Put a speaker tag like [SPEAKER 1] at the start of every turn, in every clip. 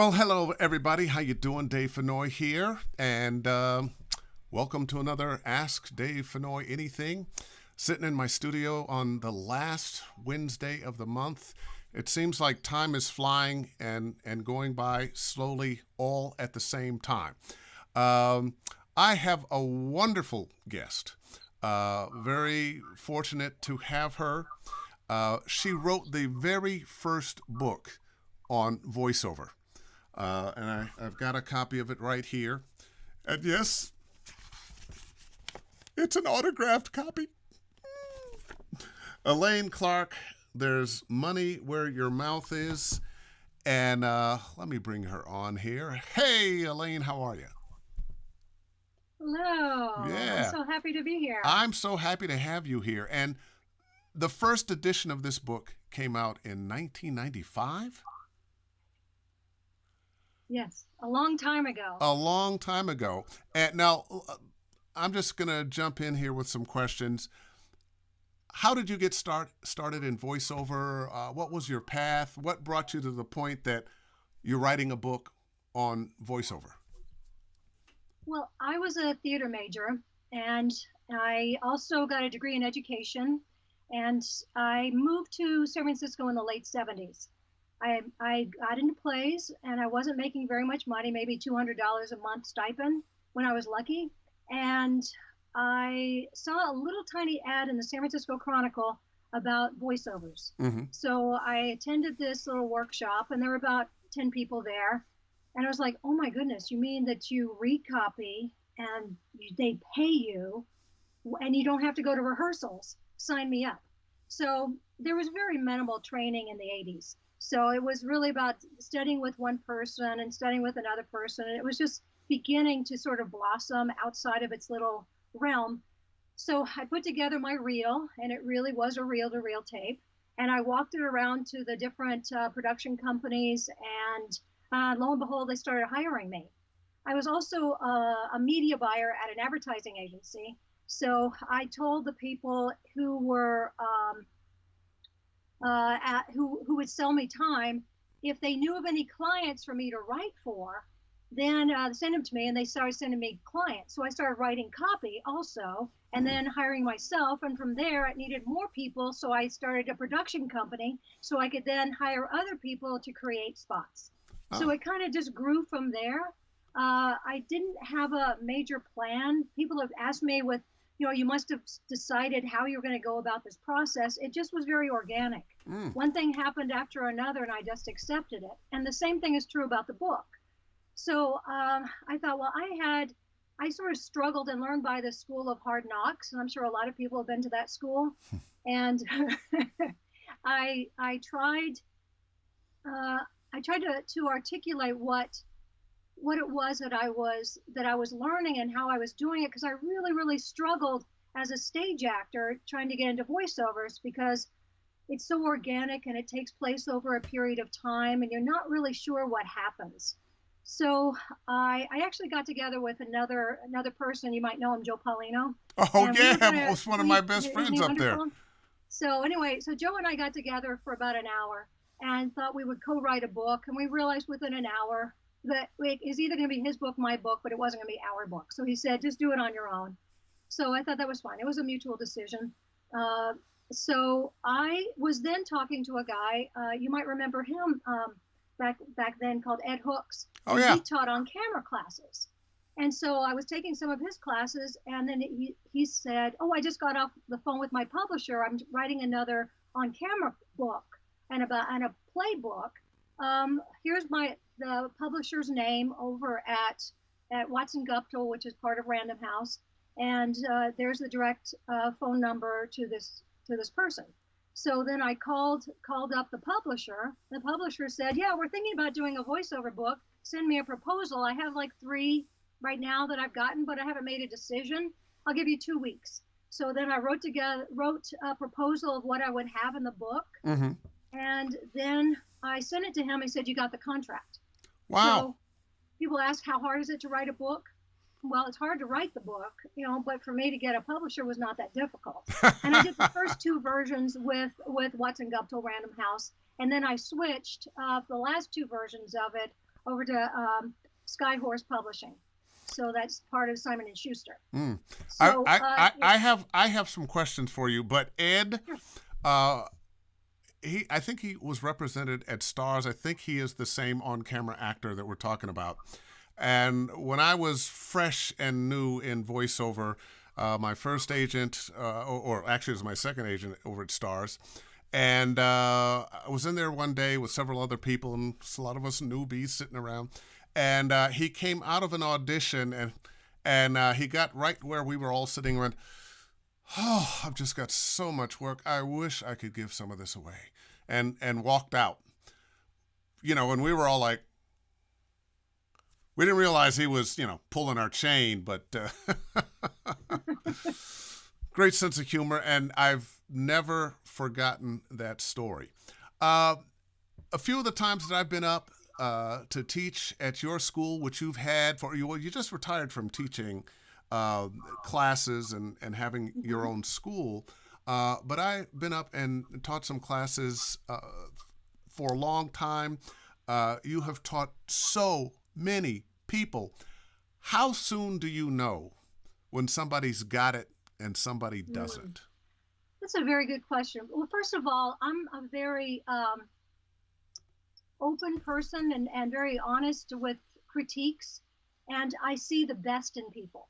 [SPEAKER 1] Well, hello everybody. How you doing? Dave Fennoy here, and welcome to another Ask Dave Fennoy Anything. Sitting in my studio on the last Wednesday of the month. It seems like time is flying and going by slowly, all at the same time. Um, I have a wonderful guest. Very fortunate to have her. She wrote the very first book on voiceover. I've got a copy of it right here. And yes, it's an autographed copy. Elaine Clark, there's money where your mouth is. And let me bring her on here. Hey, Elaine, how are you?
[SPEAKER 2] Hello. I'm
[SPEAKER 1] Yeah,
[SPEAKER 2] so happy to be here.
[SPEAKER 1] I'm so happy to have you here. And the first edition of this book came out in 1995,
[SPEAKER 2] Yes, a long time ago.
[SPEAKER 1] a long time ago. And now I'm just going to jump in here with some questions. How did you get started in voiceover? What was your path? What brought you to the point that you're writing a book on voiceover?
[SPEAKER 2] Well, I was a theater major and I also got a degree in education and I moved to San Francisco in the late 70s. I got into plays and I wasn't making very much money, maybe $200 a month stipend when I was lucky. And I saw a little tiny ad in the San Francisco Chronicle about voiceovers.
[SPEAKER 1] Mm-hmm.
[SPEAKER 2] So I attended this little workshop and there were about 10 people there. And I was like, oh my goodness, you mean that you recopy and they pay you and you don't have to go to rehearsals? Sign me up. So there was very minimal training in the 80s. So it was really about studying with one person and studying with another person. And it was just beginning to sort of blossom outside of its little realm. So I put together my reel, and it really was a reel to reel tape. And I walked it around to the different production companies, and lo and behold, they started hiring me. I was also a media buyer at an advertising agency. So I told the people who were who would sell me time, if they knew of any clients for me to write for, then send them to me, and they started sending me clients. So I started writing copy also, and then hiring myself. And from there, I needed more people, so I started a production company, so I could then hire other people to create spots. So
[SPEAKER 1] Oh,
[SPEAKER 2] it kind of just grew from there. I didn't have a major plan. People have asked me with, you must have decided how you're going to go about this process. It just was very organic.
[SPEAKER 1] mm.
[SPEAKER 2] One thing happened after another, and I just accepted it. And the same thing is true about the book. So I thought, well, I sort of struggled and learned by the school of hard knocks, and I'm sure a lot of people have been to that school. And I tried uh, to articulate what it was that I was learning and how I was doing it, because I really struggled as a stage actor trying to get into voiceovers because it's so organic and it takes place over a period of time and you're not really sure what happens. So I actually got together with another person. You might know him, Joe Paulino,
[SPEAKER 1] Oh
[SPEAKER 2] and we were
[SPEAKER 1] yeah,
[SPEAKER 2] gonna
[SPEAKER 1] was one of my
[SPEAKER 2] we
[SPEAKER 1] best
[SPEAKER 2] isn't
[SPEAKER 1] friends
[SPEAKER 2] he
[SPEAKER 1] up there.
[SPEAKER 2] wonderful? So anyway, so Joe and I got together for about an hour and thought we would co-write a book, and we realized within an hour that it is either going to be his book, my book, but it wasn't going to be our book. So he said, just do it on your own. So I thought that was fine. It was a mutual decision. Uh, so I was then talking to a guy, you might remember him, back then, called Ed Hooks,
[SPEAKER 1] Oh
[SPEAKER 2] and he
[SPEAKER 1] yeah.
[SPEAKER 2] taught on camera classes. And so I was taking some of his classes, and then he said, "Oh, I just got off the phone with my publisher. I'm writing another on camera book and a play book. Here's the publisher's name over at Watson Guptill, which is part of Random House, and there's the direct phone number to this person." So then I called up the publisher. The publisher said, "Yeah, we're thinking about doing a voiceover book. Send me a proposal. I have like three right now that I've gotten, but I haven't made a decision. I'll give you 2 weeks." So then I wrote a proposal of what I would have in the book,
[SPEAKER 1] Mm-hmm.
[SPEAKER 2] and then I sent it to him. He said, "You got the contract."
[SPEAKER 1] Wow.
[SPEAKER 2] So people ask, how hard is it to write a book? Well, it's hard to write the book, but for me to get a publisher was not that difficult. And I did the first two versions with Watson Guptill Random House, and then I switched the last two versions of it over to Skyhorse Publishing. So that's part of Simon and Schuster.
[SPEAKER 1] Mm.
[SPEAKER 2] So
[SPEAKER 1] I have some questions for you, but Ed,
[SPEAKER 2] sure.
[SPEAKER 1] uh, I think he was represented at Stars. I think he is the same on-camera actor that we're talking about. And when I was fresh and new in voiceover, my first agent, or actually it was my second agent over at Stars, and I was in there one day with several other people, and a lot of us newbies sitting around. And he came out of an audition, and he got right where we were all sitting around. Oh, I've just got so much work. I wish I could give some of this away, and walked out. And we were all like, we didn't realize he was, pulling our chain, but great sense of humor, and I've never forgotten that story. A few of the times that I've been up to teach at your school, which you've had you just retired from teaching classes and having your own school, but I've been up and taught some classes for a long time. You have taught so many people. How soon do you know when somebody's got it and somebody doesn't?
[SPEAKER 2] That's a very good question. Well, first of all, I'm a very open person and very honest with critiques, and I see the best in people.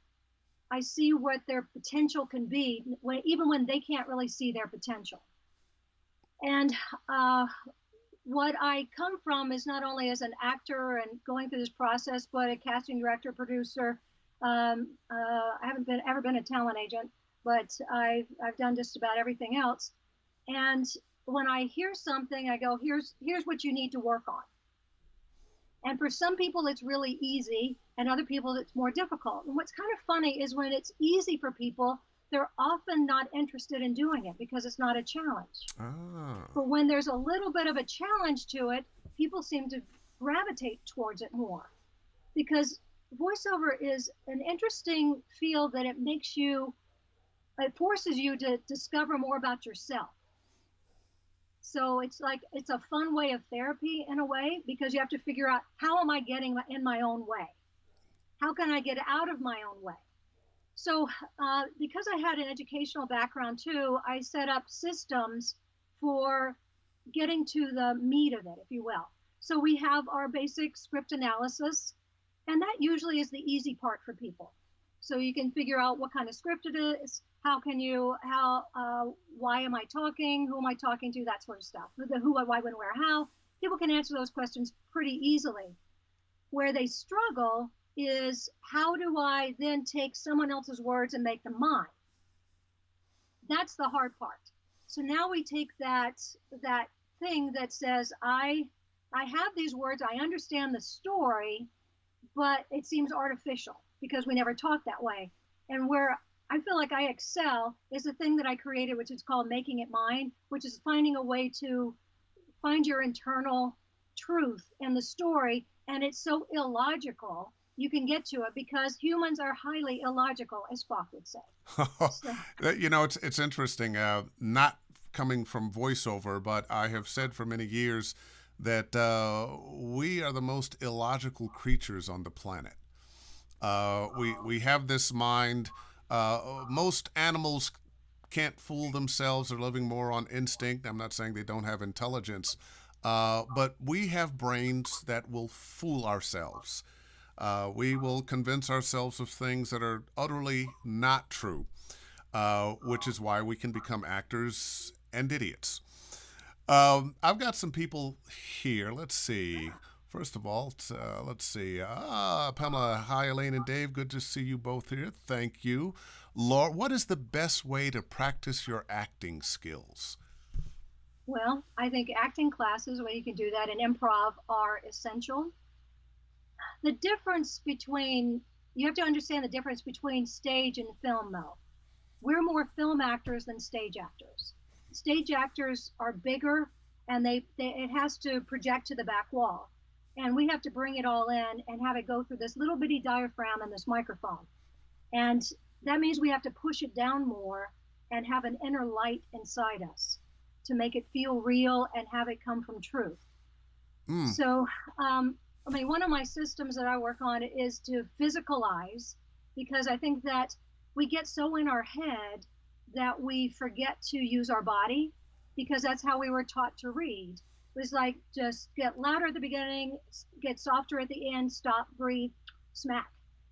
[SPEAKER 2] I see what their potential can be, even when they can't really see their potential. And what I come from is not only as an actor and going through this process, but a casting director, producer. I haven't ever been a talent agent, but I've done just about everything else. And when I hear something, I go, here's what you need to work on. And for some people, it's really easy, and other people, it's more difficult. And what's kind of funny is when it's easy for people, they're often not interested in doing it because it's not a challenge.
[SPEAKER 1] Ah.
[SPEAKER 2] But when there's a little bit of a challenge to it, people seem to gravitate towards it more. Because voiceover is an interesting field that it forces you to discover more about yourself. So it's a fun way of therapy in a way, because you have to figure out, how am I getting in my own way? How can I get out of my own way? So because I had an educational background too, I set up systems for getting to the meat of it, if you will. So we have our basic script analysis, and that usually is the easy part for people. So you can figure out what kind of script it is, why am I talking, who am I talking to, that sort of stuff. The who, why, when, where, how. People can answer those questions pretty easily. Where they struggle is, how do I then take someone else's words and make them mine? That's the hard part. So now we take that thing that says, I have these words, I understand the story, but it seems artificial because we never talk that way. And where I feel like I excel is the thing that I created, which is called making it mine, which is finding a way to find your internal truth in the story. And it's so illogical, you can get to it, because humans are highly illogical, as Spock would say.
[SPEAKER 1] It's interesting, not coming from voiceover, but I have said for many years that we are the most illogical creatures on the planet. We have this mind. Most animals can't fool themselves. They're living more on instinct. I'm not saying they don't have intelligence, but we have brains that will fool ourselves. We will convince ourselves of things that are utterly not true, which is why we can become actors and idiots. I've got some people here. Let's see. First of all, let's see. Pamela, hi, Elaine and Dave. Good to see you both here. Thank you. Laura, what is the best way to practice your acting skills?
[SPEAKER 2] Well, I think acting classes where you can do that and improv are essential. The difference between, you have to understand the difference between stage and film, though. We're more film actors than stage actors. Stage actors are bigger, and it has to project to the back wall. And we have to bring it all in and have it go through this little bitty diaphragm and this microphone. And that means we have to push it down more and have an inner light inside us to make it feel real and have it come from truth.
[SPEAKER 1] Mm.
[SPEAKER 2] So I mean, one of my systems that I work on is to physicalize, because I think that we get so in our head that we forget to use our body, because that's how we were taught to read. It was like just get louder at the beginning, get softer at the end, stop, breathe, smack,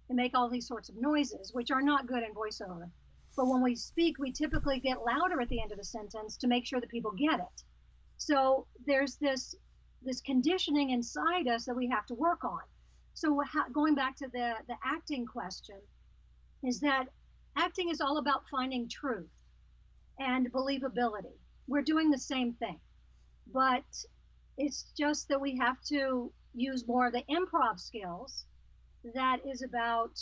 [SPEAKER 2] and make all these sorts of noises, which are not good in voiceover. But when we speak, we typically get louder at the end of the sentence to make sure that people get it. So there's this conditioning inside us that we have to work on. So going back to the acting question, is that acting is all about finding truth and believability. We're doing the same thing, but it's just that we have to use more of the improv skills. That is about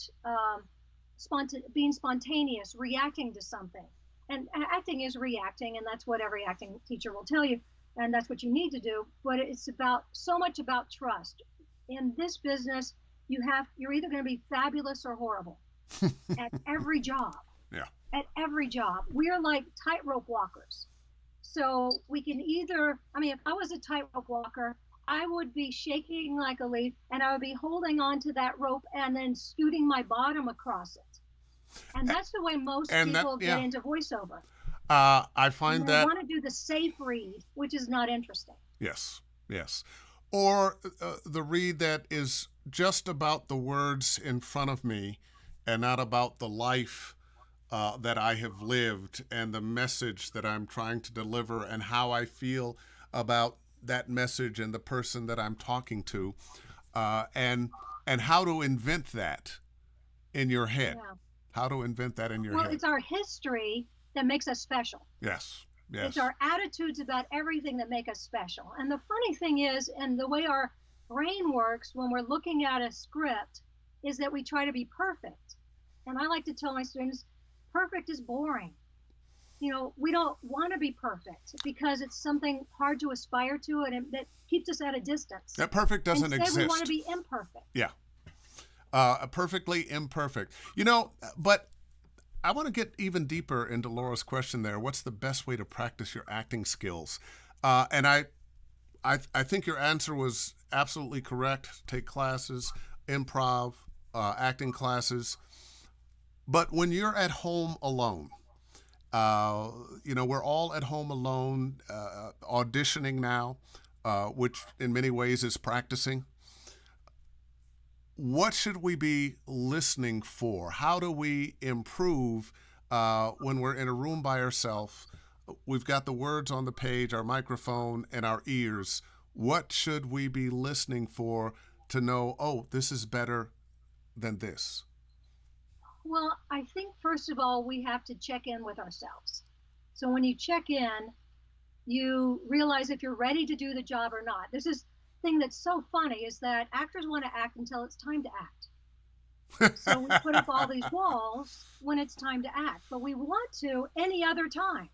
[SPEAKER 2] being spontaneous, reacting to something. And acting is reacting, and that's what every acting teacher will tell you, and that's what you need to do. But it's about so much about trust. In this business, you're either going to be fabulous or horrible at every job.
[SPEAKER 1] Yeah.
[SPEAKER 2] At every job, we are like tightrope walkers. So we can either, I mean, if I was a tightrope walker, I would be shaking like a leaf, and I would be holding on to that rope and then scooting my bottom across it. And that's the way most people get into voiceover.
[SPEAKER 1] I find
[SPEAKER 2] they
[SPEAKER 1] that
[SPEAKER 2] want to do the safe read, which is not interesting.
[SPEAKER 1] Yes, yes. Or the read that is just about the words in front of me and not about the life that I have lived and the message that I'm trying to deliver and how I feel about that message and the person that I'm talking to, and how to invent that in your head.
[SPEAKER 2] Yeah.
[SPEAKER 1] How to invent that in your
[SPEAKER 2] Well,
[SPEAKER 1] head.
[SPEAKER 2] it's our history that makes us special.
[SPEAKER 1] Yes. Yes.
[SPEAKER 2] It's our attitudes about everything that make us special. And the funny thing is, and the way our brain works when we're looking at a script, is that we try to be perfect. And I like to tell my students, perfect is boring. You know, we don't want to be perfect because it's something hard to aspire to, and that keeps us at a distance.
[SPEAKER 1] That perfect doesn't
[SPEAKER 2] Instead,
[SPEAKER 1] exist.
[SPEAKER 2] we want to be imperfect.
[SPEAKER 1] Yeah. Perfectly imperfect. You know, but I want to get even deeper into Laura's question there. What's the best way to practice your acting skills? And I think your answer was absolutely correct. Take classes, improv, acting classes. But when you're at home alone, you know, we're all at home alone, auditioning now, which in many ways is practicing. What should we be listening for? How do we improve when we're in a room by ourselves? We've got the words on the page, our microphone, and our ears. What should we be listening for to know, oh, this is better than this?
[SPEAKER 2] Well, I think first of all, we have to check in with ourselves. So when you check in, you realize if you're ready to do the job or not. This is thing that's so funny, is that actors want to act until it's time to act. So we put up all these walls when it's time to act, but we want to any other time.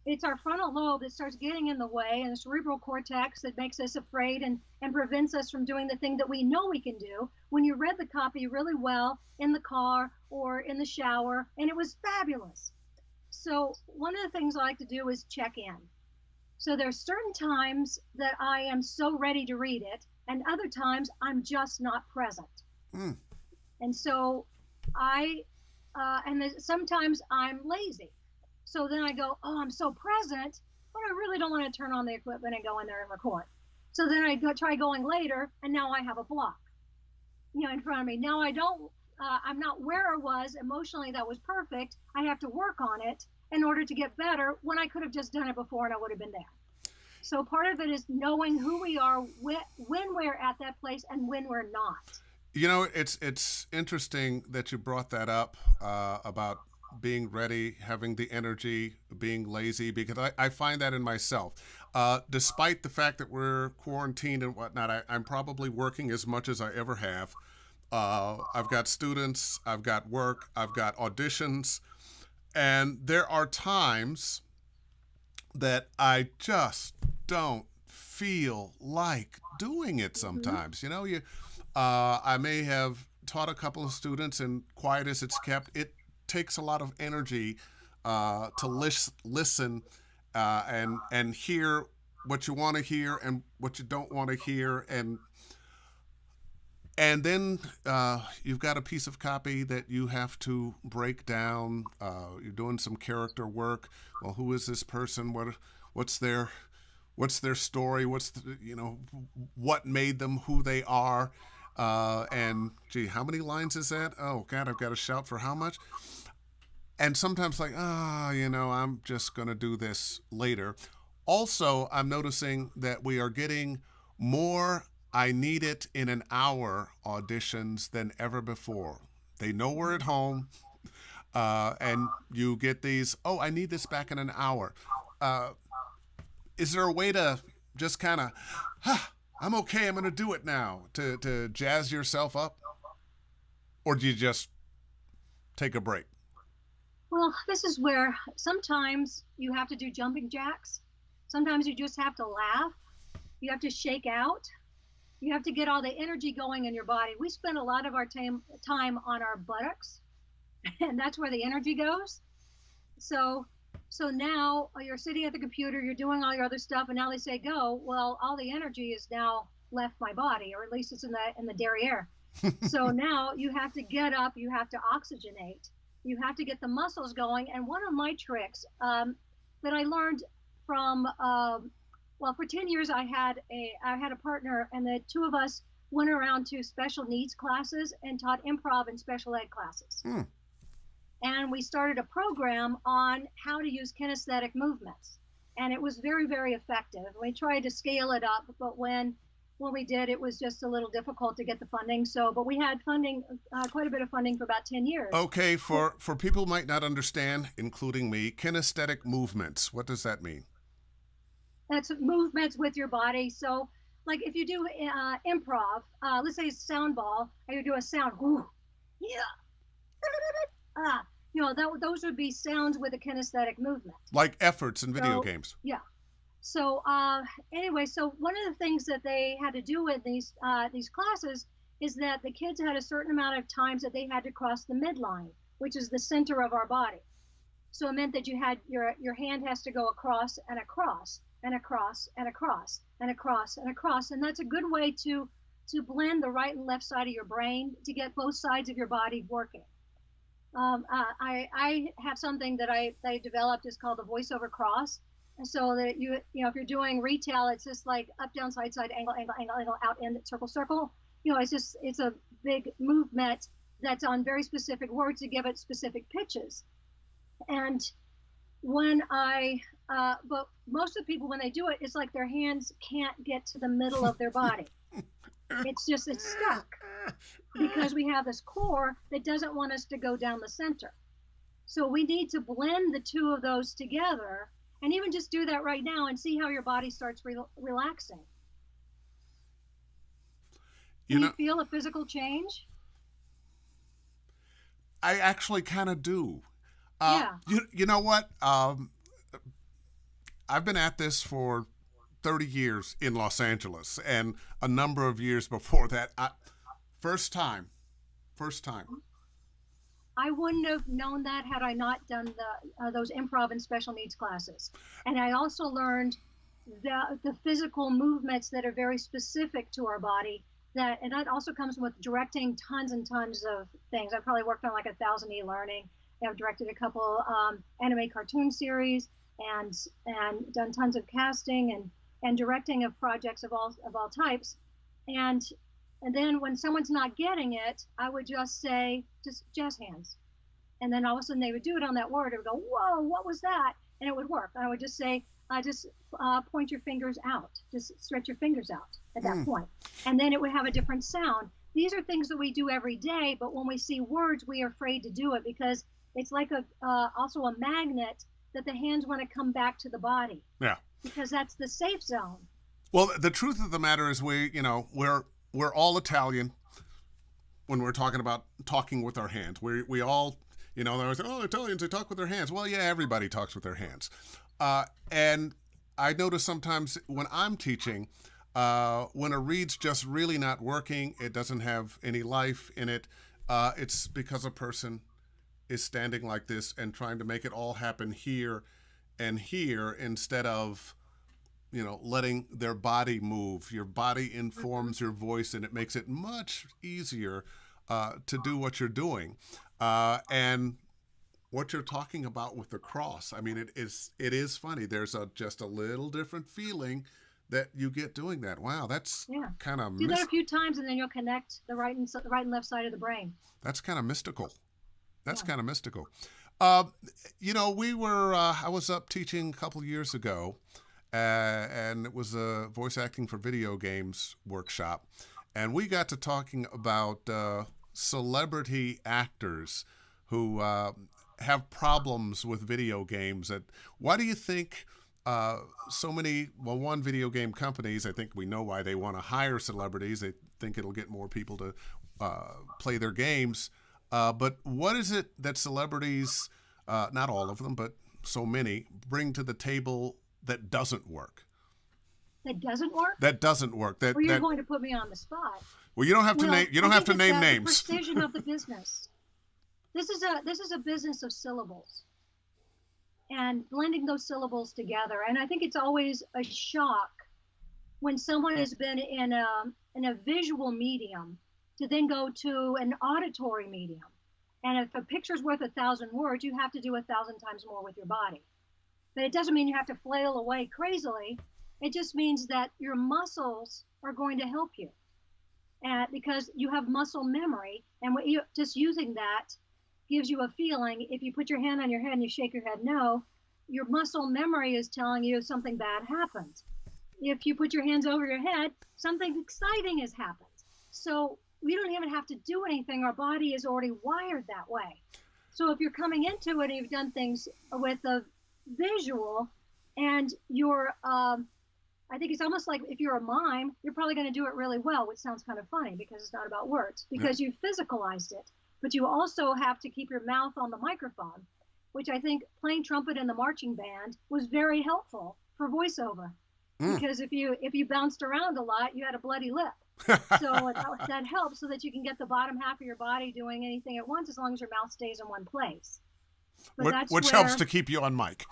[SPEAKER 2] It's our frontal lobe that starts getting in the way, and the cerebral cortex that makes us afraid and prevents us from doing the thing that we know we can do when you read the copy really well in the car or in the shower, and it was fabulous. So one of the things I like to do is check in. So there's certain times that I am so ready to read it, and other times I'm just not present.
[SPEAKER 1] Mm.
[SPEAKER 2] And so sometimes I'm lazy. So then I go, oh, I'm so present, but I really don't want to turn on the equipment and go in there and record. So then I try going later, and now I have a block, in front of me. Now I'm not where I was emotionally. That was perfect. I have to work on it in order to get better, when I could have just done it before and I would have been there. So part of it is knowing who we are when we're at that place and when we're not.
[SPEAKER 1] You know, it's interesting that you brought that up about being ready, having the energy, being lazy, because I find that in myself. Despite the fact that we're quarantined and whatnot, I'm probably working as much as I ever have. I've got students, I've got work, I've got auditions, and there are times that I just don't feel like doing it sometimes. Mm-hmm. You know, I may have taught a couple of students, and quiet as it's kept, it takes a lot of energy to listen and hear what you want to hear and what you don't want to hear. And And then you've got a piece of copy that you have to break down. You're doing some character work. Well, who is this person? What's their what's their story? What's what made them who they are? And gee, how many lines is that? Oh God, I've got to shout for how much? And sometimes like, I'm just gonna do this later. Also, I'm noticing that we are getting more I need it in an hour auditions than ever before. They know we're at home, and you get these, oh, I need this back in an hour. Uh, is there a way to just kind of, I'm okay, I'm going to do it now, to jazz yourself up? Or do you just take a break?
[SPEAKER 2] Well, this is where sometimes you have to do jumping jacks. Sometimes you just have to laugh. You have to shake out. You have to get all the energy going in your body. We spend a lot of our time on our buttocks, and that's where the energy goes. So, so now you're sitting at the computer, you're doing all your other stuff, and now they say go. Well, all the energy is now left my body, or at least it's in the derriere. So now you have to get up, you have to oxygenate, you have to get the muscles going. And one of my tricks that I learned from well, for 10 years I had a partner, and the two of us went around to special needs classes and taught improv and special ed classes.
[SPEAKER 1] Hmm.
[SPEAKER 2] And we started a program on how to use kinesthetic movements, and it was very, very effective. We tried to scale it up, but when we did, it was just a little difficult to get the funding. So, but we had funding, quite a bit of funding for about 10 years.
[SPEAKER 1] Okay, for people who might not understand, including me, kinesthetic movements. What does that mean?
[SPEAKER 2] That's movements with your body. So, like if you do improv, let's say sound ball, and you do a sound, whoo, yeah, those would be sounds with a kinesthetic movement.
[SPEAKER 1] Like efforts in video games.
[SPEAKER 2] Yeah. So anyway, so one of the things that they had to do with these classes is that the kids had a certain amount of times that they had to cross the midline, which is the center of our body. So it meant that you had your hand has to go across and across and across and across and across and across, and that's a good way to blend the right and left side of your brain to get both sides of your body working. I have something that I developed is called the voiceover cross. And so that if you're doing retail, it's just like up, down, side, side, angle, angle, angle, angle, out, in, circle, circle. It's a big movement that's on very specific words to give it specific pitches. And but most of the people, when they do it, it's like their hands can't get to the middle of their body. It's stuck because we have this core that doesn't want us to go down the center. So we need to blend the two of those together, and even just do that right now and see how your body starts relaxing. Can you feel a physical change?
[SPEAKER 1] I actually kind of do.
[SPEAKER 2] Yeah.
[SPEAKER 1] You know what? I've been at this for 30 years in Los Angeles, and a number of years before that. First time.
[SPEAKER 2] I wouldn't have known that had I not done those improv and special needs classes. And I also learned the physical movements that are very specific to our body. And that also comes with directing tons and tons of things. I've probably worked on like 1,000 e-learning. I've directed a couple anime cartoon series and done tons of casting and directing of projects of all types. And then when someone's not getting it, I would just say, just jazz hands. And then all of a sudden they would do it on that word. It would go, whoa, what was that? And it would work. I would just say, just point your fingers out. Just stretch your fingers out at that point. And then it would have a different sound. These are things that we do every day, but when we see words, we are afraid to do it because it's like also a magnet that the hands want to come back to the body.
[SPEAKER 1] Yeah.
[SPEAKER 2] Because that's the safe zone.
[SPEAKER 1] Well, the truth of the matter is we're all Italian when we're talking about talking with our hands. We all, they always say, oh, Italians, they talk with their hands. Well, yeah, everybody talks with their hands. And I notice sometimes when I'm teaching, when a read's just really not working, it doesn't have any life in it, it's because a person is standing like this and trying to make it all happen here and here instead of letting their body move. Your body informs your voice, and it makes it much easier to do what you're doing. And what you're talking about with the cross, I mean, it is funny. There's just a little different feeling that you get doing that. Wow, that's
[SPEAKER 2] Yeah.
[SPEAKER 1] kind of
[SPEAKER 2] Do that a few times, and then you'll connect the right and left side of the brain.
[SPEAKER 1] that's kind of mystical. That's
[SPEAKER 2] Yeah.
[SPEAKER 1] kind of mystical. I was up teaching a couple years ago, and it was a voice acting for video games workshop. And we got to talking about celebrity actors who have problems with video games. And why do you think so many, well, one, video game companies, I think we know why they want to hire celebrities. They think it'll get more people to play their games. But what is it that celebrities, not all of them, but so many, bring to the table that doesn't work?
[SPEAKER 2] That doesn't work?
[SPEAKER 1] That doesn't work.
[SPEAKER 2] Or you're going to put me on the spot.
[SPEAKER 1] Well, you don't have to name. You don't have to name names.
[SPEAKER 2] The precision of the business. This is a business of syllables, and blending those syllables together. And I think it's always a shock when someone has been in a visual medium to then go to an auditory medium. And if a picture's worth 1,000 words, you have to do 1,000 times more with your body. But it doesn't mean you have to flail away crazily. It just means that your muscles are going to help you. Because you have muscle memory, and just using that gives you a feeling. If you put your hand on your head and you shake your head no, your muscle memory is telling you something bad happened. If you put your hands over your head, something exciting has happened. So we don't even have to do anything. Our body is already wired that way. So if you're coming into it and you've done things with a visual, and you're I think it's almost like if you're a mime, you're probably going to do it really well, which sounds kind of funny because it's not about words, because you physicalized it. But you also have to keep your mouth on the microphone, which I think playing trumpet in the marching band was very helpful for voiceover. Because if you bounced around a lot, you had a bloody lip. So that helps so that you can get the bottom half of your body doing anything at once, as long as your mouth stays in one place.
[SPEAKER 1] Which helps to keep you on mic.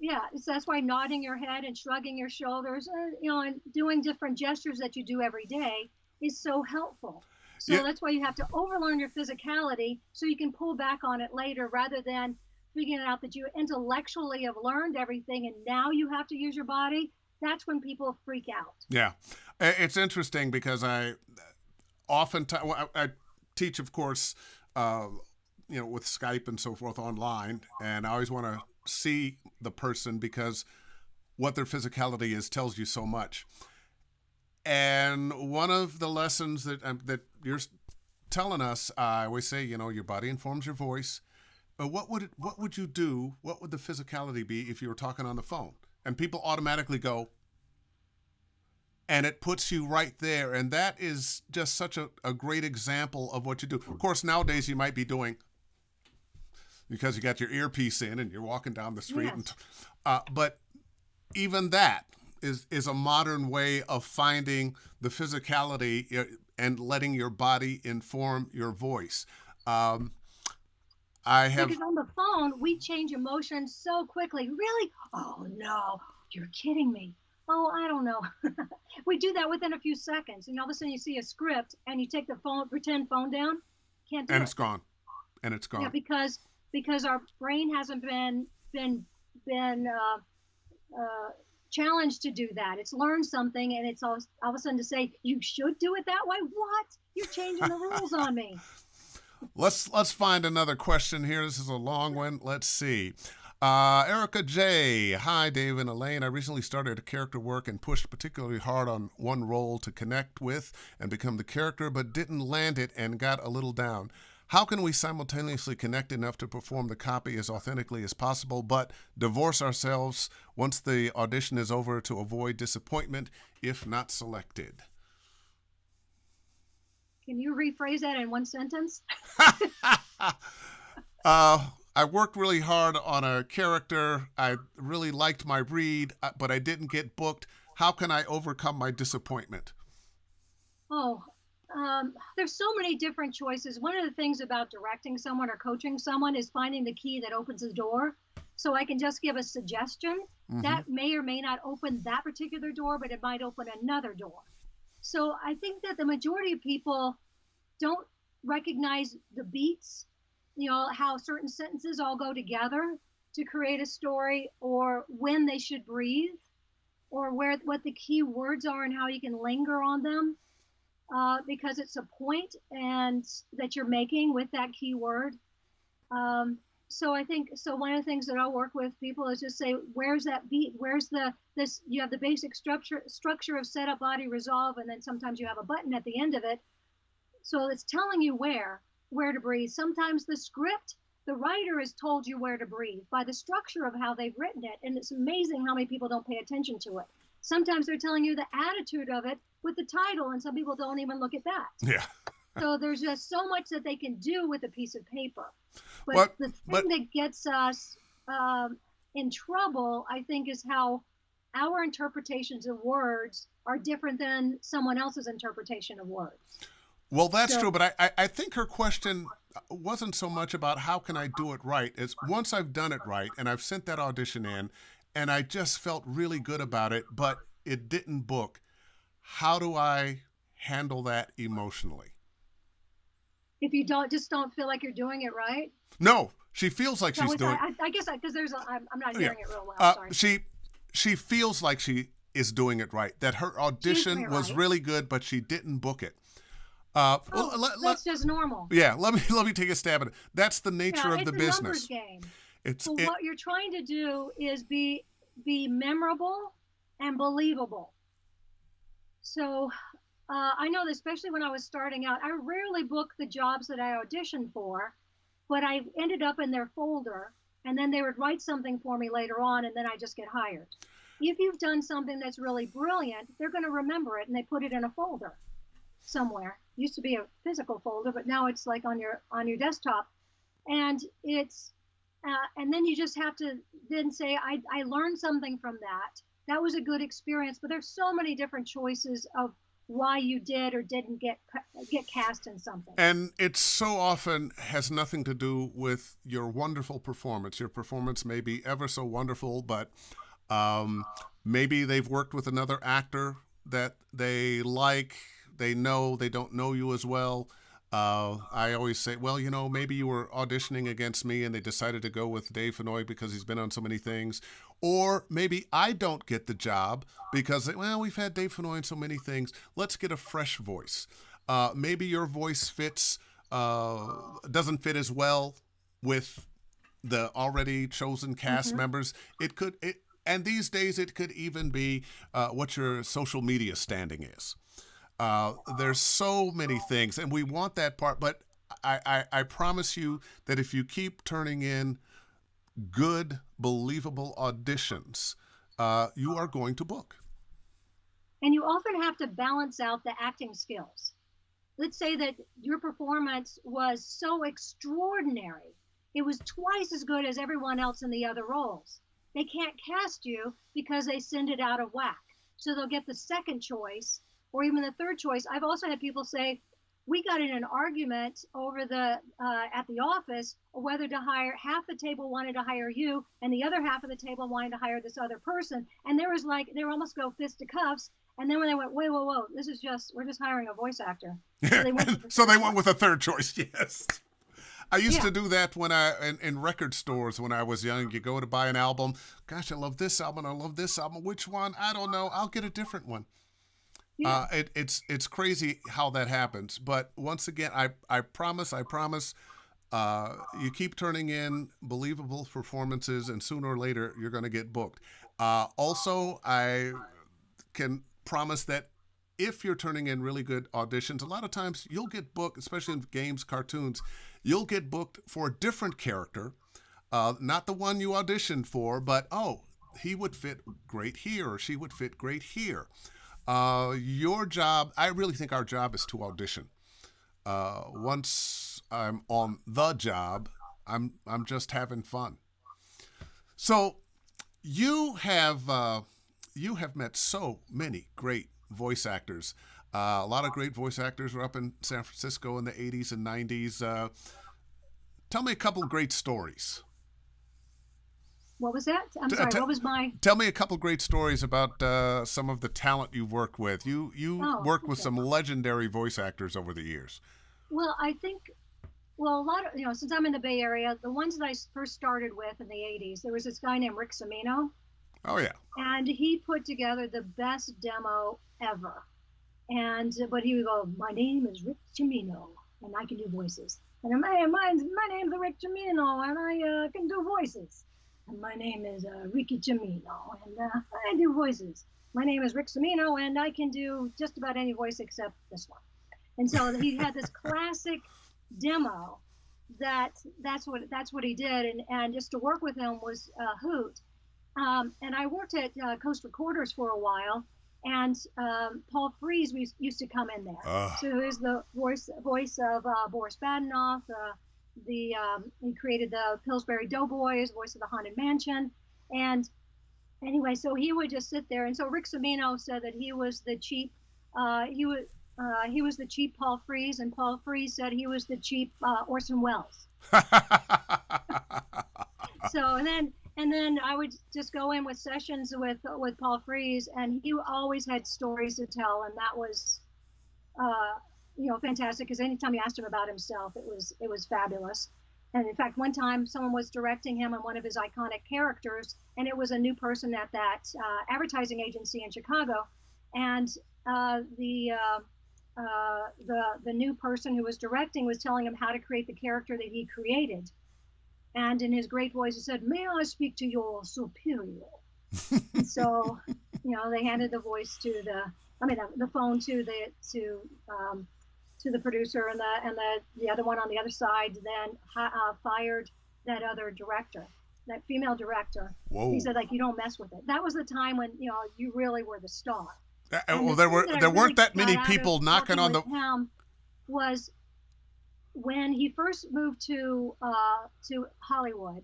[SPEAKER 2] Yeah, so that's why nodding your head and shrugging your shoulders, and doing different gestures that you do every day is so helpful. So that's why you have to overlearn your physicality so you can pull back on it later, rather than figuring out that you intellectually have learned everything and now you have to use your body. That's when people freak out.
[SPEAKER 1] Yeah, it's interesting because I oftentimes I teach, of course, with Skype and so forth online, and I always want to see the person because what their physicality is tells you so much. And one of the lessons that you're telling us, I always say, your body informs your voice. But what would you do? What would the physicality be if you were talking on the phone? And people automatically go, and it puts you right there. And that is just such a great example of what you do. Of course, nowadays you might be doing, because you got your earpiece in and you're walking down the street. Yes. But even that is a modern way of finding the physicality and letting your body inform your voice. Because
[SPEAKER 2] on the phone, we change emotions so quickly. Really? Oh, no, you're kidding me. Oh, I don't know. We do that within a few seconds. And all of a sudden you see a script and you take the pretend phone down. Can't do it.
[SPEAKER 1] And it's gone.
[SPEAKER 2] Yeah, because our brain hasn't been challenged to do that. It's learned something, and it's all of a sudden to say you should do it that way. What? You're changing the rules on me.
[SPEAKER 1] Let's find another question here. This is a long one. Let's see. Erica J. Hi, Dave and Elaine. I recently started a character work and pushed particularly hard on one role to connect with and become the character, but didn't land it and got a little down. How can we simultaneously connect enough to perform the copy as authentically as possible, but divorce ourselves once the audition is over to avoid disappointment if not selected?
[SPEAKER 2] Can you rephrase that in one sentence?
[SPEAKER 1] I worked really hard on a character. I really liked my read, but I didn't get booked. How can I overcome my disappointment?
[SPEAKER 2] There's so many different choices. One of the things about directing someone or coaching someone is finding the key that opens the door. So I can just give a suggestion,
[SPEAKER 1] Mm-hmm.
[SPEAKER 2] That may or may not open that particular door, but it might open another door. So I think that the majority of people don't recognize the beats, how certain sentences all go together to create a story, or when they should breathe, or what the key words are and how you can linger on them, because it's a point and that you're making with that key word. So I think so. One of the things that I'll work with people is just say, where's that beat? Where's this? You have the basic structure of setup, body, resolve, and then sometimes you have a button at the end of it. So it's telling you where to breathe. Sometimes the script, the writer has told you where to breathe by the structure of how they've written it, and it's amazing how many people don't pay attention to it. Sometimes they're telling you the attitude of it with the title, and some people don't even look at that.
[SPEAKER 1] Yeah.
[SPEAKER 2] So there's just so much that they can do with a piece of paper. But
[SPEAKER 1] What?
[SPEAKER 2] the thing that gets us in trouble, I think, is how our interpretations of words are different than someone else's interpretation of words.
[SPEAKER 1] Well, that's
[SPEAKER 2] So
[SPEAKER 1] true, but I think her question wasn't so much about how can I do it right. It's once I've done it right and I've sent that audition in and I just felt really good about it, but it didn't book, how do I handle that emotionally?
[SPEAKER 2] if you don't feel like you're doing it right,
[SPEAKER 1] No, she feels like
[SPEAKER 2] so
[SPEAKER 1] she's doing.
[SPEAKER 2] I guess because I'm not
[SPEAKER 1] Yeah,
[SPEAKER 2] hearing it real well. Sorry.
[SPEAKER 1] she feels like she is doing it right. That her
[SPEAKER 2] She's doing
[SPEAKER 1] audition
[SPEAKER 2] it
[SPEAKER 1] was
[SPEAKER 2] right.
[SPEAKER 1] really good, but she didn't book it.
[SPEAKER 2] Oh, that's just normal.
[SPEAKER 1] Yeah, let me take a stab at it. That's the nature
[SPEAKER 2] Yeah,
[SPEAKER 1] of the
[SPEAKER 2] it's a numbers
[SPEAKER 1] business.
[SPEAKER 2] game.
[SPEAKER 1] It's
[SPEAKER 2] So
[SPEAKER 1] it.
[SPEAKER 2] what you're trying to do is be memorable and believable. So I know that especially when I was starting out, I rarely booked the jobs that I auditioned for, but I ended up in their folder, and then they would write something for me later on, and then I just get hired. If you've done something that's really brilliant, they're going to remember it, and they put it in a folder somewhere. It used to be a physical folder, but now it's like on your desktop, and it's and then you just have to then say, I learned something from that. That was a good experience. But there's so many different choices of why you did or didn't get cast in something.
[SPEAKER 1] And it so often has nothing to do with your wonderful performance. Your performance may be ever so wonderful, but um, maybe they've worked with another actor that they like. They know they don't know you as well. I always say, well, maybe you were auditioning against me and they decided to go with Dave Fennoy because he's been on so many things. Or maybe I don't get the job because, well, we've had Dave Fennoy in so many things. Let's get a fresh voice. Maybe your voice doesn't fit as well with the already chosen cast
[SPEAKER 2] Mm-hmm.
[SPEAKER 1] members. And these days it could even be what your social media standing is. There's so many things, and we want that part. But I promise you that if you keep turning in good, believable auditions, you are going to book.
[SPEAKER 2] And you often have to balance out the acting skills. Let's say that your performance was so extraordinary, it was twice as good as everyone else in the other roles. They can't cast you because they send it out of whack. So they'll get the second choice or even the third choice. I've also had people say, we got in an argument over at the office whether to hire. Half the table wanted to hire you, and the other half of the table wanted to hire this other person. And there was like they were almost go fisticuffs. And then when they went, wait, whoa, whoa, we're just hiring a voice actor. So they went with the
[SPEAKER 1] So they
[SPEAKER 2] third
[SPEAKER 1] went with
[SPEAKER 2] choice.
[SPEAKER 1] a third choice. Yes. I used
[SPEAKER 2] Yeah,
[SPEAKER 1] to do that when in record stores when I was young. You go to buy an album. Gosh, I love this album. I love this album. Which one? I don't know. I'll get a different one.
[SPEAKER 2] yeah.
[SPEAKER 1] It's crazy how that happens. But once again, I promise, you keep turning in believable performances, and sooner or later you're going to get booked. Also, I can promise that if you're turning in really good auditions, a lot of times you'll get booked, especially in games, cartoons, you'll get booked for a different character, not the one you auditioned for, but oh, he would fit great here or she would fit great here. Your job, I really think our job is to audition. Once I'm on the job, I'm just having fun. So you have you have met so many great voice actors. A lot of great voice actors were up in San Francisco in the 80s and 90s. Tell me a couple of great stories.
[SPEAKER 2] What was that? I'm
[SPEAKER 1] T-
[SPEAKER 2] sorry.
[SPEAKER 1] t-
[SPEAKER 2] What was my?
[SPEAKER 1] Tell me a couple great stories about some of the talent you've worked with. You
[SPEAKER 2] Oh,
[SPEAKER 1] worked with
[SPEAKER 2] okay.
[SPEAKER 1] some legendary voice actors over the years.
[SPEAKER 2] Well, I think well, a lot of since I'm in the Bay Area, the ones that I first started with in the '80s, there was this guy named Rick Semino,
[SPEAKER 1] Oh yeah.
[SPEAKER 2] and he put together the best demo ever. And but he would go, "My name is Rick Semino, and I can do voices." And my name's Rick Semino, and I can do voices. And my name is Ricky Semino, and I do voices. My name is Rick Semino, and I can do just about any voice except this one. And so he had this classic demo that's what he did, and just to work with him was a hoot. And I worked at Coast Recorders for a while, and Paul Frees used to come in there.
[SPEAKER 1] Uh,
[SPEAKER 2] So he's the voice of Boris Badenoff. He created the Pillsbury Doughboys, voice of the Haunted Mansion, and anyway, so he would just sit there. And so Rick Semino said that he was the cheap. He was the cheap Paul Frees, and Paul Frees said he was the cheap Orson Welles. So and then I would just go in with sessions with Paul Frees, and he always had stories to tell, and that was fantastic, because anytime you asked him about himself, it was fabulous. And in fact, one time someone was directing him on one of his iconic characters, and it was a new person at that advertising agency in Chicago, and the new person who was directing was telling him how to create the character that he created. And in his great voice, he said, "May I speak to your superior?" And so, they handed the voice the phone to the producer, and the other one on the other side then fired that other director, that female director.
[SPEAKER 1] Whoa.
[SPEAKER 2] He said, like, you don't mess with it. That was the time when you really were the star.
[SPEAKER 1] Well, there weren't that many people knocking on the.
[SPEAKER 2] Him was when he first moved to Hollywood.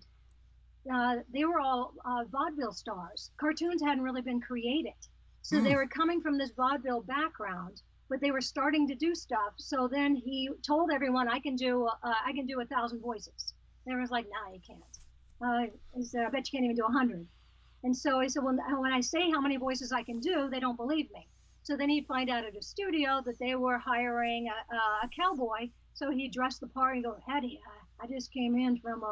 [SPEAKER 2] They were all vaudeville stars. Cartoons hadn't really been created, so they were coming from this vaudeville background, but they were starting to do stuff. So then he told everyone, "I can do 1,000 voices." And everyone's like, "Nah, you can't." He said, "I bet you can't even do 100." And so he said, when I say how many voices I can do, they don't believe me. So then he'd find out at a studio that they were hiring a cowboy. So he'd dress the part and go, "Hattie, I just came in from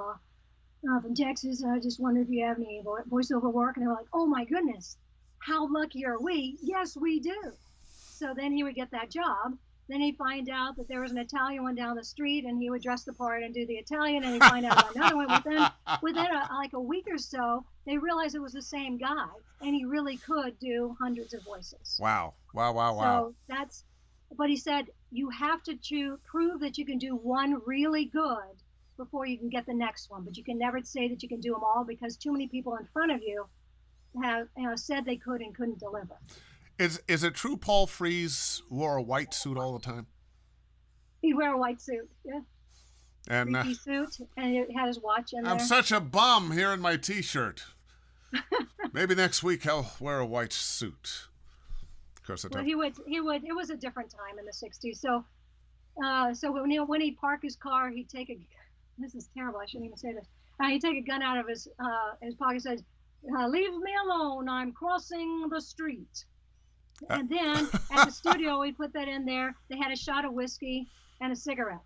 [SPEAKER 2] Texas. I just wonder if you have any voiceover work." And they're like, "Oh my goodness, how lucky are we?" "Yes, we do." So then he would get that job. Then he'd find out that there was an Italian one down the street, and he would dress the part and do the Italian, and he'd find out about another one. Within like a week or so, they realized it was the same guy, and he really could do hundreds of voices.
[SPEAKER 1] Wow.
[SPEAKER 2] So but he said, you have to prove that you can do one really good before you can get the next one. But you can never say that you can do them all, because too many people in front of you have said they could and couldn't deliver.
[SPEAKER 1] Is it true Paul Frees wore a white suit all the time?
[SPEAKER 2] He'd wear a white suit, yeah.
[SPEAKER 1] And
[SPEAKER 2] suit, and it had his watch in there.
[SPEAKER 1] I'm such a bum here in my T-shirt. Maybe next week I'll wear a white suit. Of course,
[SPEAKER 2] he would. It was a different time in the '60s. So when he'd park his car, he'd take a. This is terrible. I shouldn't even say this. He'd take a gun out of his pocket and says, "Leave me alone. I'm crossing the street." And then at the studio, we put that in there. They had a shot of whiskey and a cigarette.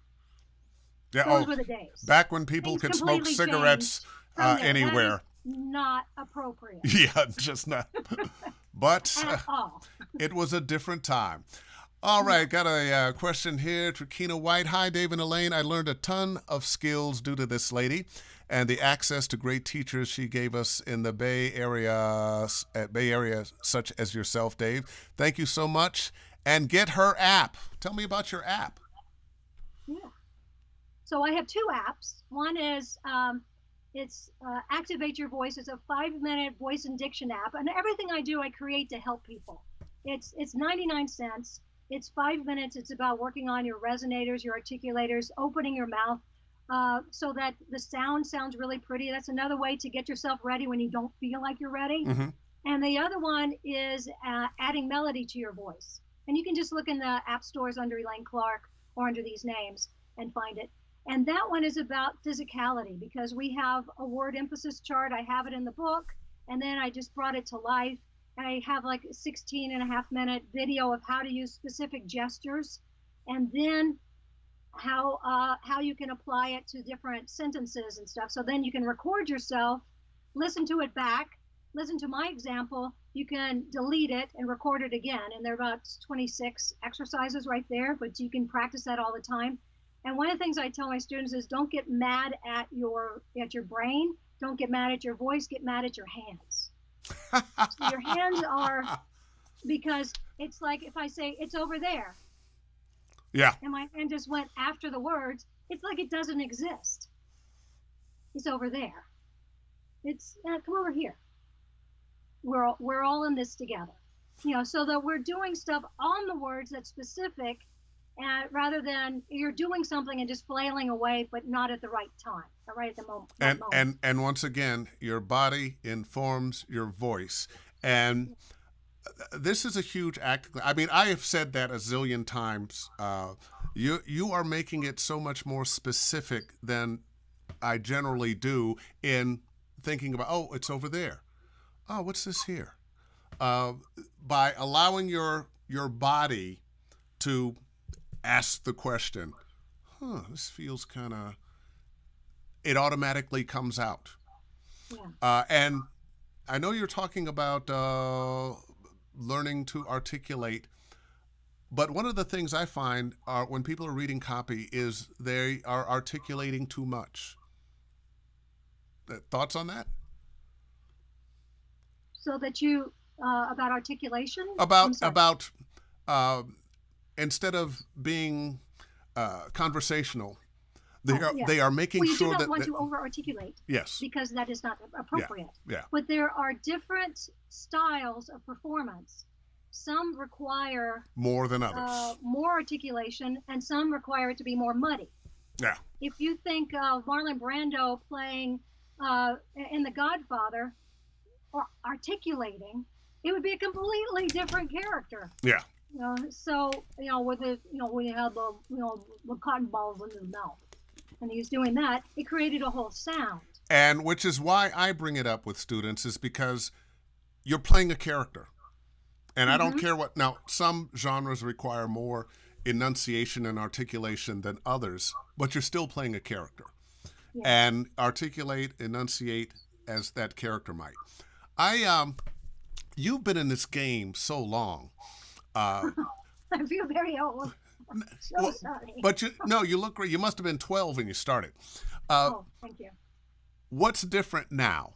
[SPEAKER 1] Yeah,
[SPEAKER 2] Those were the days.
[SPEAKER 1] Back when people could smoke cigarettes anywhere.
[SPEAKER 2] Not appropriate.
[SPEAKER 1] Yeah, just not. But
[SPEAKER 2] at all.
[SPEAKER 1] It was a different time. All right, got a question here. Trakina White. Hi, Dave and Elaine. I learned a ton of skills due to this lady and the access to great teachers she gave us in the Bay Area, such as yourself, Dave. Thank you so much. And get her app. Tell me about your app.
[SPEAKER 2] Yeah. So I have two apps. One is it's Activate Your Voice. It's a 5-minute voice and diction app. And everything I do, I create to help people. It's 99 cents. It's 5 minutes. It's about working on your resonators, your articulators, opening your mouth so that the sound sounds really pretty. That's another way to get yourself ready when you don't feel like you're ready.
[SPEAKER 1] Mm-hmm.
[SPEAKER 2] And the other one is adding melody to your voice. And you can just look in the app stores under Elaine Clark or under these names and find it. And that one is about physicality because we have a word emphasis chart. I have it in the book, and then I just brought it to life. I have like a 16 and a half minute video of how to use specific gestures, and then how you can apply it to different sentences and stuff. So then you can record yourself, listen to it back, listen to my example. You can delete it and record it again. And there are about 26 exercises right there, but you can practice that all the time. And one of the things I tell my students is don't get mad at your brain, don't get mad at your voice, get mad at your hands. So your hands are, because it's like if I say it's over there,
[SPEAKER 1] Yeah.
[SPEAKER 2] and my hand just went after the words, it's like it doesn't exist. It's over there. It's come over here. We're all in this together. So that we're doing stuff on the words that's specific, and rather than you're doing something and just flailing away, but not at the right time, or right at the moment.
[SPEAKER 1] And once again, your body informs your voice, and this is a huge act. I mean, I have said that a zillion times. You are making it so much more specific than I generally do in thinking about, oh, it's over there. Oh, what's this here? By allowing your body to ask the question, this feels kind of, it automatically comes out.
[SPEAKER 2] Yeah.
[SPEAKER 1] And I know you're talking about learning to articulate, but one of the things I find are when people are reading copy is they are articulating too much. Thoughts on that?
[SPEAKER 2] So that you about articulation.
[SPEAKER 1] About instead of being conversational, they are making sure that
[SPEAKER 2] you don't want to over-articulate.
[SPEAKER 1] Yes.
[SPEAKER 2] Because that is not appropriate.
[SPEAKER 1] Yeah.
[SPEAKER 2] But there are different styles of performance. Some require
[SPEAKER 1] more than others.
[SPEAKER 2] More articulation, and some require it to be more muddy.
[SPEAKER 1] Yeah.
[SPEAKER 2] If you think of Marlon Brando playing in The Godfather, or articulating, it would be a completely different character.
[SPEAKER 1] Yeah.
[SPEAKER 2] So with the when you had the cotton balls in his mouth, and he was doing that, it created a whole sound.
[SPEAKER 1] And which is why I bring it up with students, is because you're playing a character, and I don't care what. Now, some genres require more enunciation and articulation than others, but you're still playing a character, and articulate, enunciate as that character might. You've been in this game so long.
[SPEAKER 2] I feel very old. So sorry.
[SPEAKER 1] But you look great. You must have been 12 when you started.
[SPEAKER 2] Thank you.
[SPEAKER 1] What's different now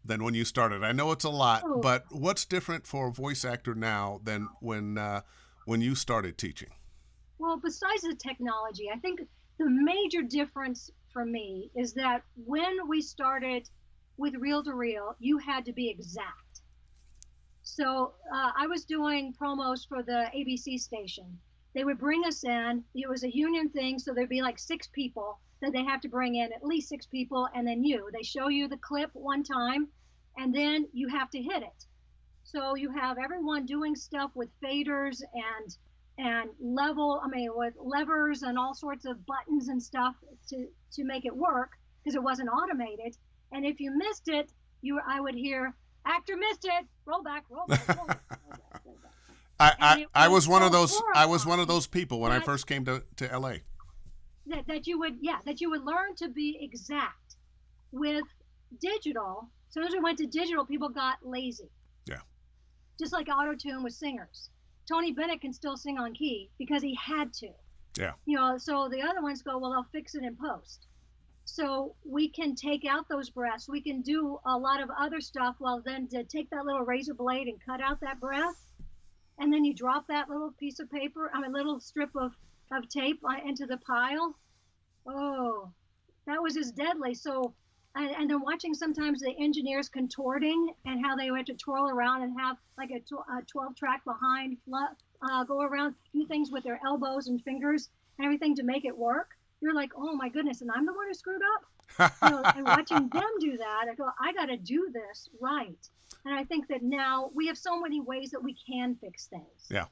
[SPEAKER 1] than when you started? I know it's a lot, but what's different for a voice actor now than when you started teaching?
[SPEAKER 2] Well, besides the technology, I think the major difference for me is that when we started with reel to reel, you had to be exact. So I was doing promos for the ABC station. They would bring us in. It was a union thing, so there'd be like 6 people that they have to bring in, at least 6 people, and then they show you the clip one time, and then you have to hit it. So you have everyone doing stuff with faders and with levers and all sorts of buttons and stuff to make it work, because it wasn't automated. And if you missed it, I would hear, actor missed it, roll back, roll back, roll back. Roll back.
[SPEAKER 1] I was one of those. I was one of those people when I first came to LA.
[SPEAKER 2] That you would learn to be exact. With digital, as soon as we went to digital, people got lazy.
[SPEAKER 1] Yeah.
[SPEAKER 2] Just like auto-tune with singers. Tony Bennett can still sing on key because he had to.
[SPEAKER 1] Yeah.
[SPEAKER 2] So the other ones go, well, they'll fix it in post. So we can take out those breaths. We can do a lot of other stuff. Well, then to take that little razor blade and cut out that breath, and then you drop that little piece of paper, little strip of tape into the pile. Oh, that was just deadly. So, and then watching sometimes the engineers contorting and how they had to twirl around and have like a 12 track behind, go around, do things with their elbows and fingers and everything to make it work. You're like, oh my goodness, and I'm the one who screwed up. And watching them do that, I go, I got to do this right. And I think that now we have so many ways that we can fix things.
[SPEAKER 1] Yeah.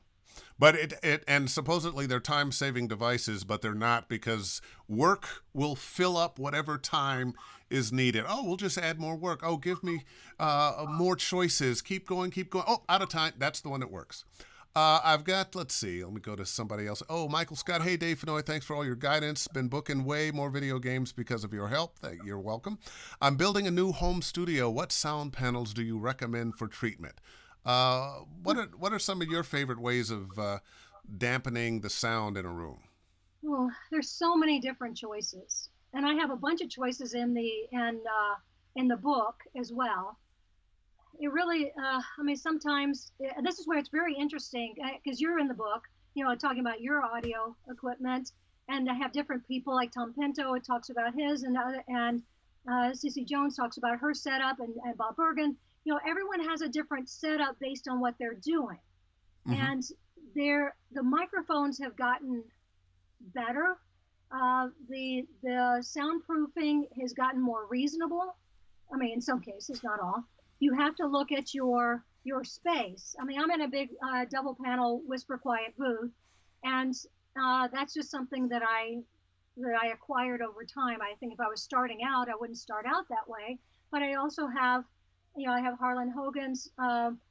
[SPEAKER 1] But and supposedly they're time-saving devices, but they're not, because work will fill up whatever time is needed. Oh, we'll just add more work. Oh, give me more choices. Keep going, keep going. Oh, out of time. That's the one that works. I've got, let's see, let me go to somebody else. Oh, Michael Scott. Hey, Dave Fennoy, thanks for all your guidance. Been booking way more video games because of your help. You're welcome. I'm building a new home studio. What sound panels do you recommend for treatment? What are some of your favorite ways of dampening the sound in a room?
[SPEAKER 2] Well, there's so many different choices, and I have a bunch of choices in the book as well. It really, I mean, sometimes this is where it's very interesting because you're in the book, you know, talking about your audio equipment, and I have different people like Tom Pinto. It talks about his, and Cece Jones talks about her setup, and Bob Bergen. You know, everyone has a different setup based on what they're doing,
[SPEAKER 1] Mm-hmm.
[SPEAKER 2] and the microphones have gotten better. The soundproofing has gotten more reasonable. I mean, in some cases, not all. You have to look at your space. I mean, I'm in a big double panel whisper quiet booth, and that's just something that I acquired over time. I think if I was starting out, I wouldn't start out that way. But I also have, you know, I have Harlan Hogan's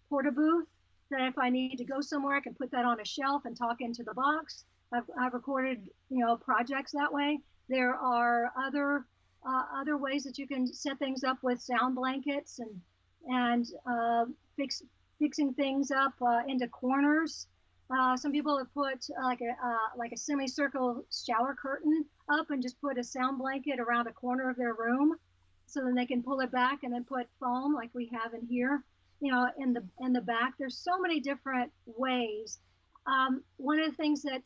[SPEAKER 2] porta booth that if I need to go somewhere, I can put that on a shelf and talk into the box. I've recorded, you know, projects that way. There are other ways that you can set things up with sound blankets and fixing things up into corners. Some people have put like a semicircle shower curtain up and just put a sound blanket around a corner of their room, so then they can pull it back and then put foam like we have in here, you know, in the back. There's so many different ways. One of the things that,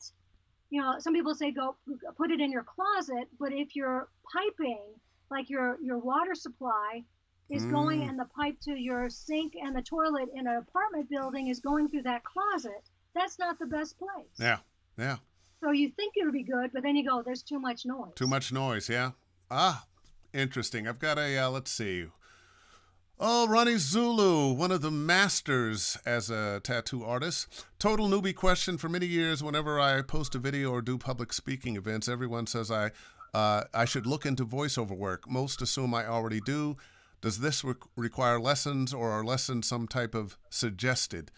[SPEAKER 2] you know, some people say go put it in your closet, but if you're piping, like your water supply is going,
[SPEAKER 1] Mm,
[SPEAKER 2] and the pipe to your sink and the toilet in an apartment building is going through that closet, that's not the best place.
[SPEAKER 1] yeah, yeah.
[SPEAKER 2] So you think it would be good, but then you go, there's too much
[SPEAKER 1] Too
[SPEAKER 2] noise.
[SPEAKER 1] much noise, yeah. Ah, interesting. I've got a, let's see. Oh, Ronnie Zulu, one of the masters as a tattoo artist. Total newbie question. For many years, whenever I post a video or do public speaking events, everyone says I should look into voiceover work. Most assume I already do. Does this require lessons, or are lessons some type of suggested?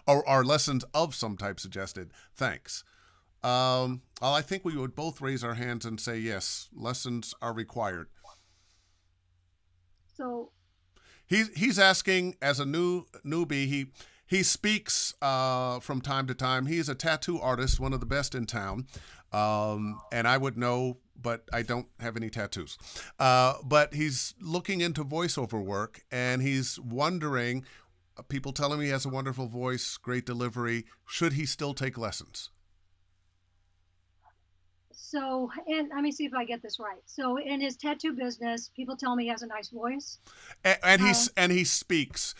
[SPEAKER 1] Or are lessons of some type suggested? Thanks. Well, I think we would both raise our hands and say yes, lessons are required.
[SPEAKER 2] So
[SPEAKER 1] He's asking as a newbie. He speaks from time to time. He's a tattoo artist, one of the best in town, and I would know, but I don't have any tattoos. But he's looking into voiceover work, and he's wondering. People tell him he has a wonderful voice, great delivery. Should he still take lessons?
[SPEAKER 2] and let me see if I get this right. So in his tattoo business, people tell me he has a nice voice. Uh,
[SPEAKER 1] And he speaks.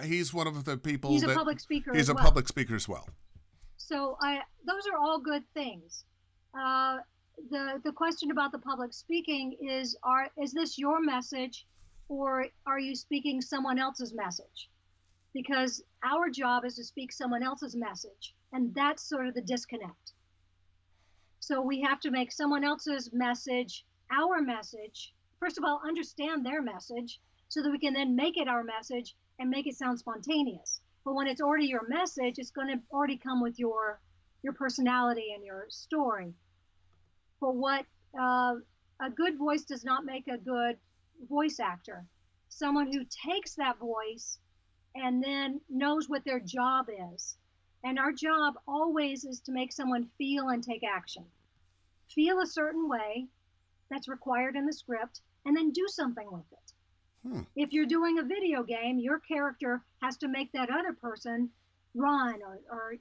[SPEAKER 1] He's one of the people
[SPEAKER 2] he's a
[SPEAKER 1] that
[SPEAKER 2] public speaker
[SPEAKER 1] he's
[SPEAKER 2] as
[SPEAKER 1] a
[SPEAKER 2] well.
[SPEAKER 1] public speaker as well.
[SPEAKER 2] So those are all good things. Uh, the question about the public speaking is this your message, or are you speaking someone else's message? Because our job is to speak someone else's message, and that's sort of the disconnect. So we have to make someone else's message our message. First of all, understand their message so that we can then make it our message and make it sound spontaneous. But when it's already your message, it's going to already come with your personality and your story. But what a good voice does not make a good voice actor. Someone who takes that voice and then knows what their job is. And our job always is to make someone feel and take action. Feel a certain way that's required in the script, and then do something with it.
[SPEAKER 1] Hmm.
[SPEAKER 2] If you're doing a video game, your character has to make that other person run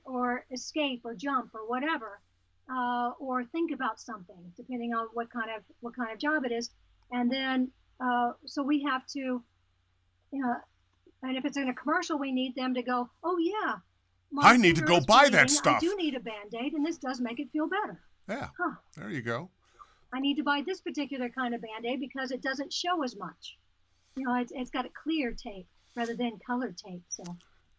[SPEAKER 2] or escape or jump or whatever, or think about something, depending on what kind of job it is. And then so we have to, you know, and if it's in a commercial, we need them to go, oh yeah, my
[SPEAKER 1] I need to
[SPEAKER 2] finger
[SPEAKER 1] go
[SPEAKER 2] is
[SPEAKER 1] buy that
[SPEAKER 2] bleeding. I
[SPEAKER 1] stuff.
[SPEAKER 2] do need a band-aid, and this does make it feel better.
[SPEAKER 1] Yeah,
[SPEAKER 2] Huh.
[SPEAKER 1] there you go.
[SPEAKER 2] I need to buy this particular kind of band-aid because it doesn't show as much. You know, it's got a clear tape rather than colored tape. So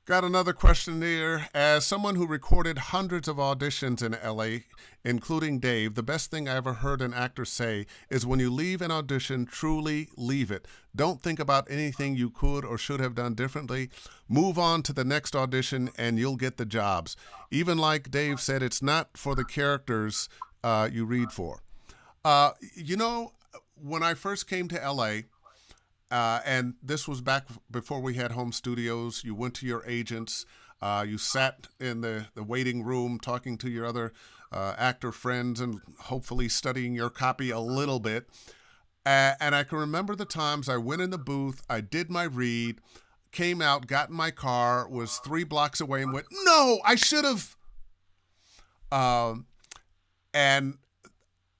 [SPEAKER 1] Got another question here. As someone who recorded hundreds of auditions in LA, including Dave, the best thing I ever heard an actor say is when you leave an audition, truly leave it. Don't think about anything you could or should have done differently. Move on to the next audition and you'll get the jobs. Even like Dave said, it's not for the characters you read for. You know, when I first came to LA, and this was back before we had home studios. You went to your agents. You sat in the waiting room talking to your other actor friends and hopefully studying your copy a little bit. And I can remember the times I went in the booth, I did my read, came out, got in my car, was 3 blocks away and went, no, I should have. And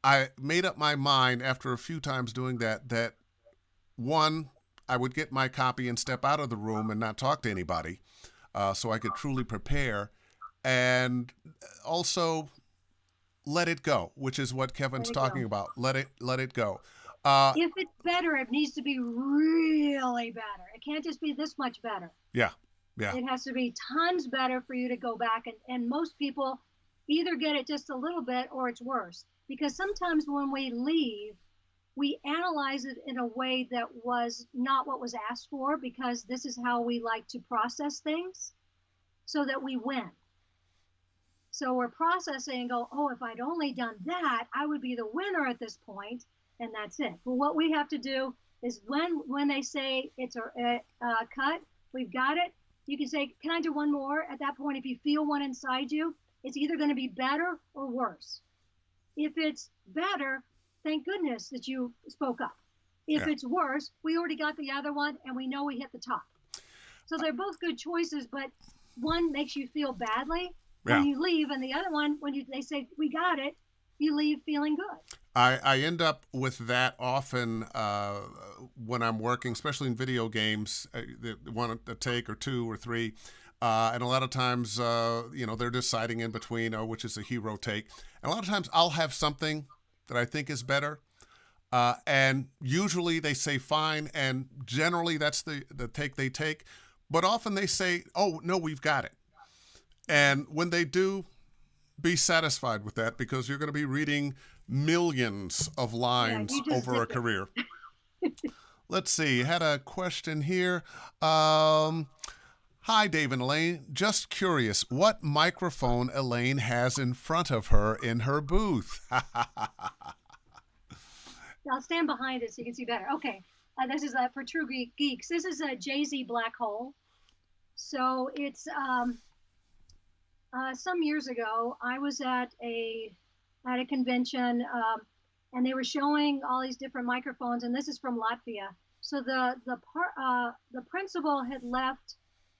[SPEAKER 1] I made up my mind after a few times doing that one, I would get my copy and step out of the room and not talk to anybody, so I could truly prepare, and also let it go, which is what Kevin's talking about. Let it go.
[SPEAKER 2] If it's better, it needs to be really better. It can't just be this much better.
[SPEAKER 1] Yeah.
[SPEAKER 2] It has to be tons better for you to go back, and most people either get it just a little bit or it's worse. Because sometimes when we leave, we analyze it in a way that was not what was asked for, because this is how we like to process things so that we win. So we're processing and go, oh, if I'd only done that, I would be the winner at this point, and that's it. But what we have to do is when they say it's a cut, we've got it, you can say, can I do one more? At that point, if you feel one inside you, it's either going to be better or worse. If it's better, thank goodness that you spoke up. If it's worse, we already got the other one and we know we hit the top. So they're both good choices, but one makes you feel badly when you leave, and the other one, when they say, we got it, you leave feeling good.
[SPEAKER 1] I end up with that often when I'm working, especially in video games, one a take or 2 or 3. And a lot of times, they're deciding in between, which is a hero take. And a lot of times I'll have something that I think is better. And usually they say fine. And generally that's the take they take. But often they say, oh, no, we've got it. And when they do, be satisfied with that, because you're going to be reading millions of lines over a career. Let's see. Had a question here. Hi, Dave and Elaine. Just curious, what microphone Elaine has in front of her in her booth?
[SPEAKER 2] I'll stand behind it so you can see better. Okay, this is for True Geeks. This is a Jay-Z Black Hole. So it's some years ago, I was at a convention, and they were showing all these different microphones, and this is from Latvia. So the principal had left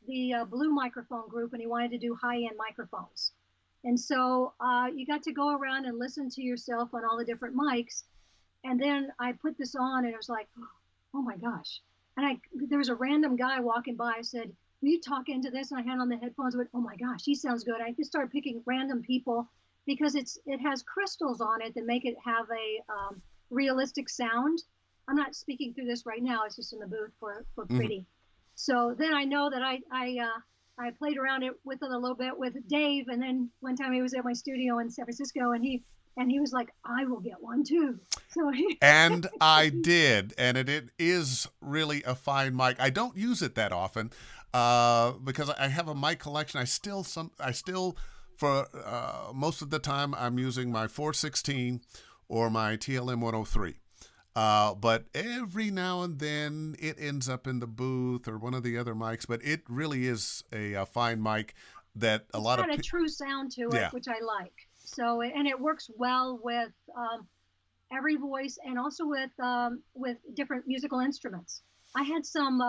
[SPEAKER 2] the blue microphone group, and he wanted to do high-end microphones. And so you got to go around and listen to yourself on all the different mics. And then I put this on, and it was like, oh my gosh. And there was a random guy walking by. I said, will you talk into this? And I had on the headphones. I went, oh my gosh, he sounds good. I just started picking random people, because it has crystals on it that make it have a realistic sound. I'm not speaking through this right now. It's just in the booth for pretty. So then I know that I played around with it a little bit with Dave, and then one time he was at my studio in San Francisco, and he was like, I will get one too. So
[SPEAKER 1] and I did, and it is really a fine mic. I don't use it that often because I have a mic collection. I still for most of the time I'm using my 416 or my TLM 103. But every now and then it ends up in the booth or one of the other mics. But it really is a fine mic that a lot of
[SPEAKER 2] it's got a true sound to it, which I like. So, and it works well with every voice, and also with different musical instruments. I had some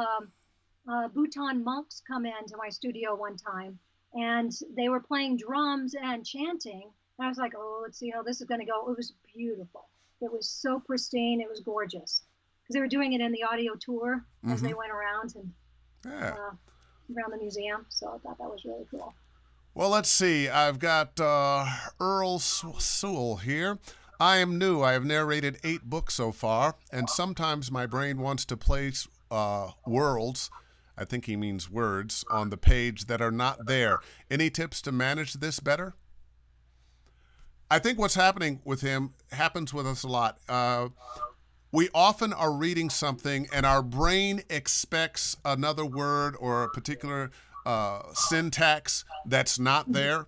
[SPEAKER 2] Bhutan monks come into my studio one time, and they were playing drums and chanting. And I was like, oh, let's see how this is going to go. It was beautiful. It was so pristine. It was gorgeous, because they were doing it in the audio tour as they went around and around the museum. So I thought that was really cool.
[SPEAKER 1] Well, let's see. I've got Earl Sewell here. I am new. I have narrated 8 books so far, and sometimes my brain wants to place worlds I think he means words, on the page that are not there. Any tips to manage this better? I think what's happening with him happens with us a lot. We often are reading something and our brain expects another word or a particular syntax that's not there.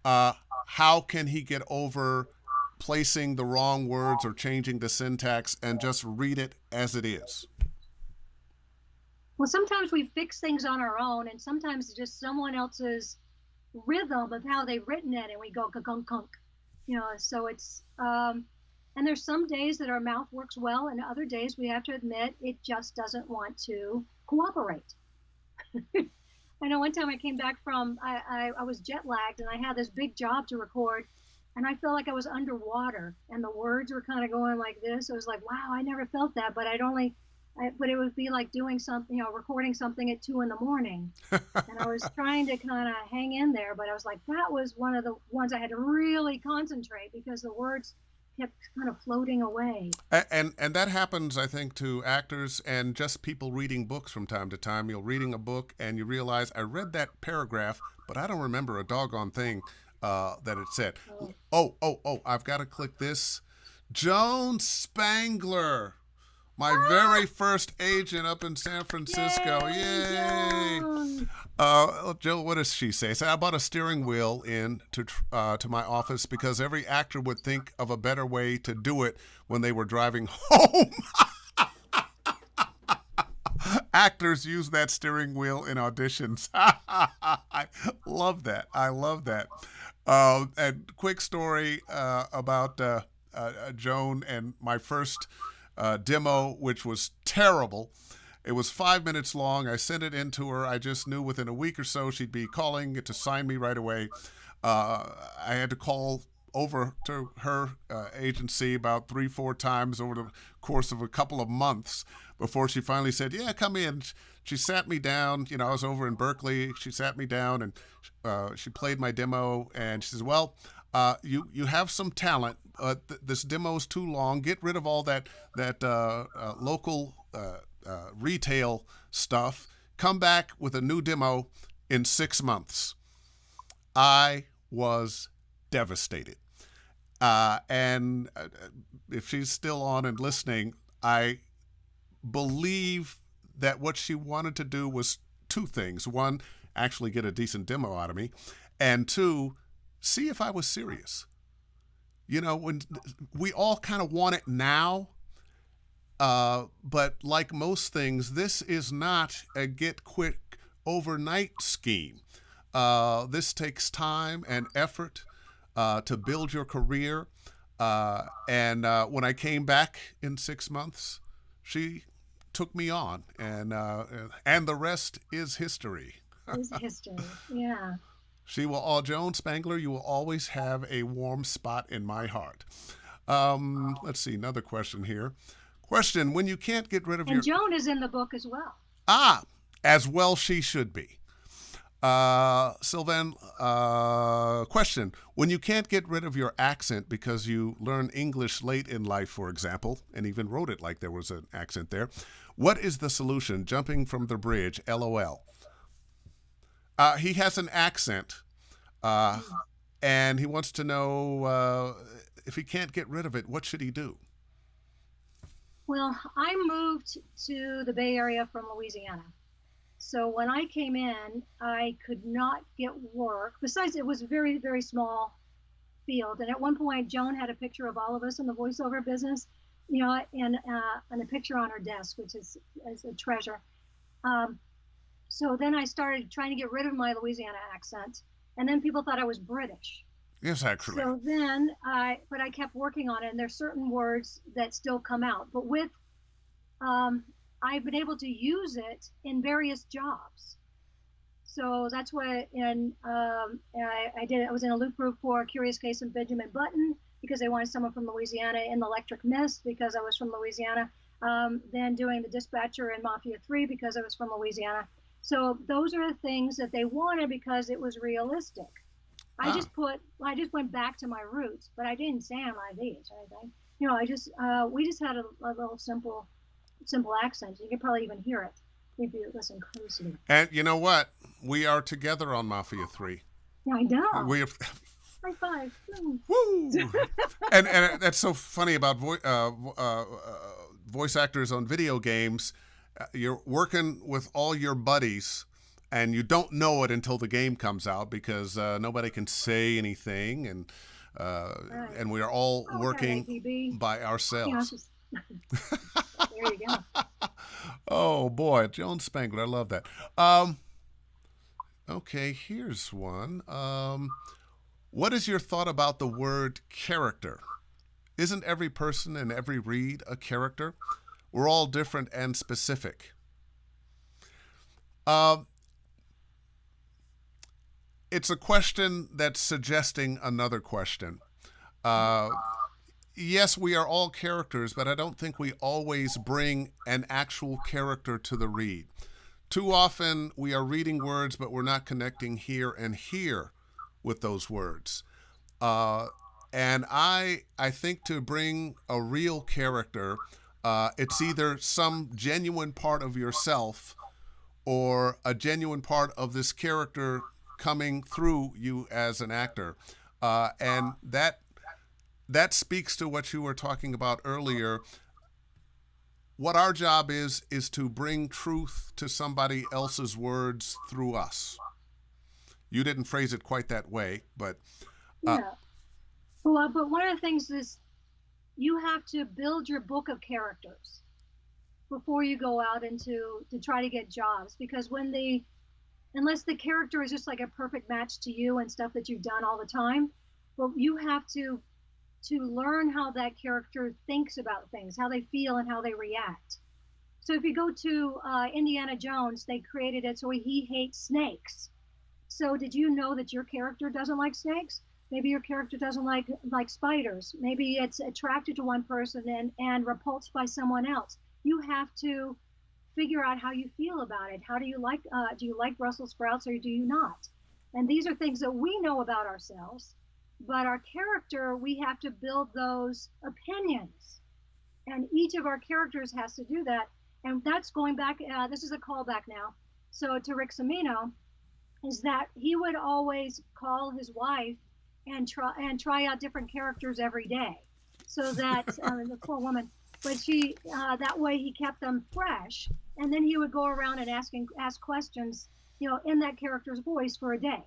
[SPEAKER 1] How can he get over placing the wrong words or changing the syntax and just read it as it is?
[SPEAKER 2] Well, sometimes we fix things on our own, and sometimes it's just someone else's rhythm of how they've written it, and we go gunk gunk. So it's and there's some days that our mouth works well, and other days we have to admit it just doesn't want to cooperate. I know one time I came back from I was jet lagged and I had this big job to record, and I felt like I was underwater and the words were kind of going like this. It was like, wow, I never felt that, but it would be like doing something, recording something at 2 a.m. And I was trying to kind of hang in there, but I was like, that was one of the ones I had to really concentrate because the words kept kind of floating away.
[SPEAKER 1] And that happens, I think, to actors and just people reading books from time to time. You're reading a book and you realize, I read that paragraph, but I don't remember a doggone thing that it said. Oh, I've got to click this. Joan Spangler, my very first agent up in San Francisco. Yay! Jill, what does she say? So I bought a steering wheel in to my office because every actor would think of a better way to do it when they were driving home. Actors use that steering wheel in auditions. I love that. I love that. And quick story about Joan and my first demo, which was terrible. It was 5 minutes long. I sent it in to her. I just knew within a week or so she'd be calling to sign me right away. I had to call over to her agency about 3-4 times over the course of a couple of months before she finally said, yeah, come in. She sat me down. I was over in Berkeley. She sat me down and she played my demo. And she says, well, you have some talent. This demo is too long. Get rid of all that local retail stuff. Come back with a new demo in 6 months. I was devastated. And if she's still on and listening, I believe that what she wanted to do was two things. One, actually get a decent demo out of me. And two, see if I was serious. When we all kind of want it now, but like most things, this is not a get quick overnight scheme. This takes time and effort to build your career. And when I came back in 6 months, she took me on, and the rest is history.
[SPEAKER 2] Is history, yeah.
[SPEAKER 1] Joan Spangler, you will always have a warm spot in my heart. Let's see, another question here. Question, when you can't get rid of
[SPEAKER 2] and Joan is in the book as well.
[SPEAKER 1] As well she should be. Sylvan, question, when you can't get rid of your accent because you learn English late in life, for example, and even wrote it like there was an accent there, what is the solution? Jumping from the bridge, LOL. He has an accent, and he wants to know if he can't get rid of it, what should he do?
[SPEAKER 2] Well, I moved to the Bay Area from Louisiana. So when I came in, I could not get work. Besides, it was a very, very small field. And at one point, Joan had a picture of all of us in the voiceover business, and a picture on her desk, which is a treasure. So then I started trying to get rid of my Louisiana accent, and then people thought I was British.
[SPEAKER 1] Yes, actually.
[SPEAKER 2] So then I kept working on it, and there's certain words that still come out. But with, I've been able to use it in various jobs. So that's why, I did. I was in a loop group for Curious Case of Benjamin Button because they wanted someone from Louisiana, in The Electric Mist because I was from Louisiana. Then doing The Dispatcher in Mafia 3 because I was from Louisiana. So those are the things that they wanted because it was realistic. I just went back to my roots, but I didn't sound like these or anything. We just had a little simple accent. You could probably even hear it. If you listen closely.
[SPEAKER 1] And you know what? We are together on Mafia 3.
[SPEAKER 2] Yeah, I know.
[SPEAKER 1] We
[SPEAKER 2] High five. Mm.
[SPEAKER 1] Woo! And that's so funny about voice actors on video games. You're working with all your buddies, and you don't know it until the game comes out because nobody can say anything,
[SPEAKER 2] Right.
[SPEAKER 1] and we are all
[SPEAKER 2] Oh, we got an
[SPEAKER 1] working
[SPEAKER 2] APB.
[SPEAKER 1] by
[SPEAKER 2] Yeah,
[SPEAKER 1] ourselves.
[SPEAKER 2] just, there you go.
[SPEAKER 1] Oh boy, Joan Spangler, I love that. Okay, here's one. What is your thought about the word character? Isn't every person and every read a character? We're all different and specific. Um, it's a question that's suggesting another question. Uh, yes, we are all characters, but I don't think we always bring an actual character to the read. Too often we are reading words, but we're not connecting here and here with those words. Uh, and I think to bring a real character, it's either some genuine part of yourself or a genuine part of this character coming through you as an actor. And that speaks to what you were talking about earlier. What our job is to bring truth to somebody else's words through us. You didn't phrase it quite that way, but uh,
[SPEAKER 2] Yeah. Well, but one of the things is you have to build your book of characters before you go out into to try to get jobs because unless the character is just like a perfect match to you and stuff that you've done all the time, but you have to learn how that character thinks about things, how they feel and how they react. So if you go to Indiana Jones, they created it so he hates snakes. So did you know that your character doesn't like snakes? Maybe your character doesn't like spiders. Maybe it's attracted to one person and repulsed by someone else. You have to figure out how you feel about it. How do you like Brussels sprouts or do you not? And these are things that we know about ourselves, but our character, we have to build those opinions. And each of our characters has to do that. And that's going back, this is a callback now. So to Rick Samino, is that he would always call his wife and try out different characters every day, so that the poor woman, but she that way he kept them fresh, and then he would go around and ask questions, in that character's voice for a day.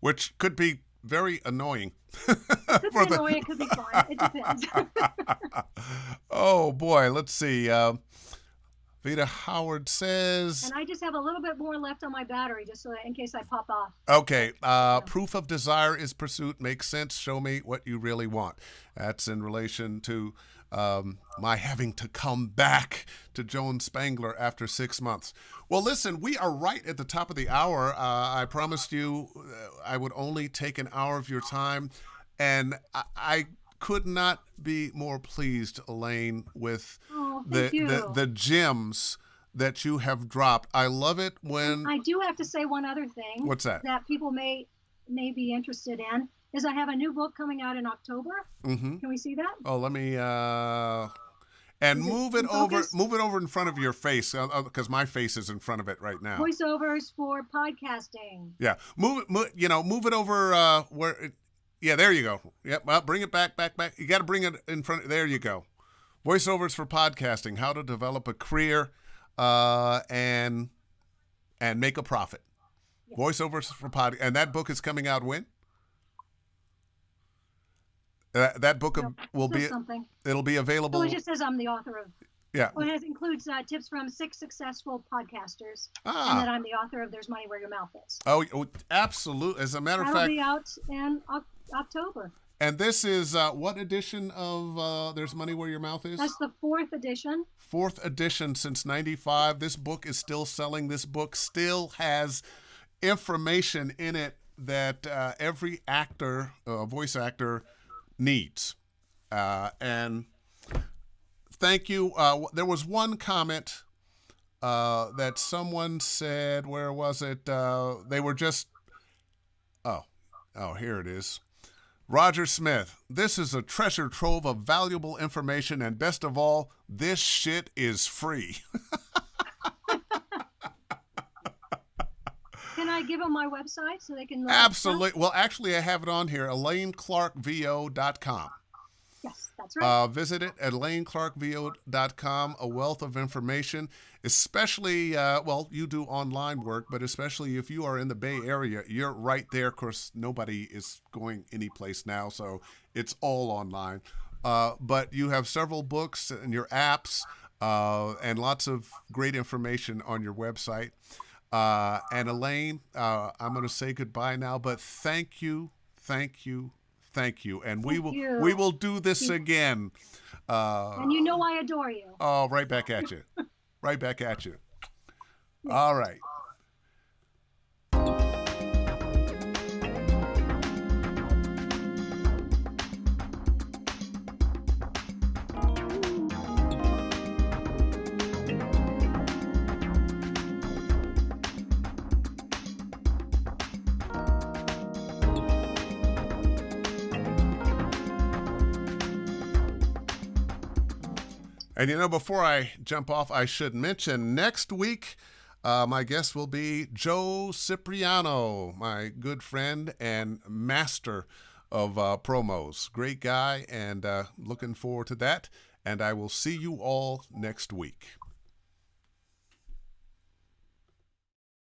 [SPEAKER 1] which could be very annoying.
[SPEAKER 2] It could be annoying, it could be fun. It depends.
[SPEAKER 1] Oh boy, let's see. Vita Howard says.
[SPEAKER 2] And I just have a little bit more left on my battery, just so that in case I pop off.
[SPEAKER 1] Okay, proof of desire is pursuit. Makes sense. Show me what you really want. That's in relation to my having to come back to Joan Spangler after 6 months. Well, listen, we are right at the top of the hour. I promised you I would only take an hour of your time, and I could not be more pleased, Elaine, with the gems that you have dropped. I love it when
[SPEAKER 2] I do have to say one other thing.
[SPEAKER 1] What's that?
[SPEAKER 2] That people may be interested in is I have a new book coming out in October.
[SPEAKER 1] Mm-hmm.
[SPEAKER 2] Can we see that?
[SPEAKER 1] Oh, let me move it over in front of your face because my face is in front of it right now.
[SPEAKER 2] Voiceovers for podcasting.
[SPEAKER 1] Yeah, move it over yeah, there you go. Yep, well, bring it back. You got to bring it in front. There you go. Voiceovers for podcasting: how to develop a career and make a profit. Yes. Voiceovers for pod, and that book is coming out when? That book will be
[SPEAKER 2] something.
[SPEAKER 1] It'll be available.
[SPEAKER 2] So it just says I'm the author of.
[SPEAKER 1] Yeah.
[SPEAKER 2] Well, it includes tips from 6 successful podcasters, and that I'm the author of "There's Money Where Your Mouth Is."
[SPEAKER 1] Oh, absolutely! As a matter of fact,
[SPEAKER 2] that'll be out in October.
[SPEAKER 1] And this is what edition of There's Money Where Your Mouth Is?
[SPEAKER 2] That's the 4th edition. 4th
[SPEAKER 1] edition since '95. This book is still selling. This book still has information in it that every actor, voice actor, needs. And thank you. There was one comment that someone said, where was it? They were just, here it is. Roger Smith, this is a treasure trove of valuable information, and best of all, this shit is free.
[SPEAKER 2] I give them my website so they can look up stuff?
[SPEAKER 1] Absolutely. Well, actually, I have it on here, ElaineClarkVO.com.
[SPEAKER 2] Yes, that's right.
[SPEAKER 1] Visit it at ElaineClarkVO.com. A wealth of information, especially, well, you do online work, but especially if you are in the Bay Area, you're right there. Of course, nobody is going anyplace now, so it's all online. But you have several books and your apps and lots of great information on your website. And Elaine, I'm going to say goodbye now, but thank you, thank you, thank you, and
[SPEAKER 2] Thank
[SPEAKER 1] we
[SPEAKER 2] you.
[SPEAKER 1] will do this again.
[SPEAKER 2] And you know I adore you.
[SPEAKER 1] Oh, right back at you, right back at you.
[SPEAKER 2] Yes.
[SPEAKER 1] All right. And before I jump off, I should mention next week, my guest will be Joe Cipriano, my good friend and master of promos. Great guy, and looking forward to that. And I will see you all next week.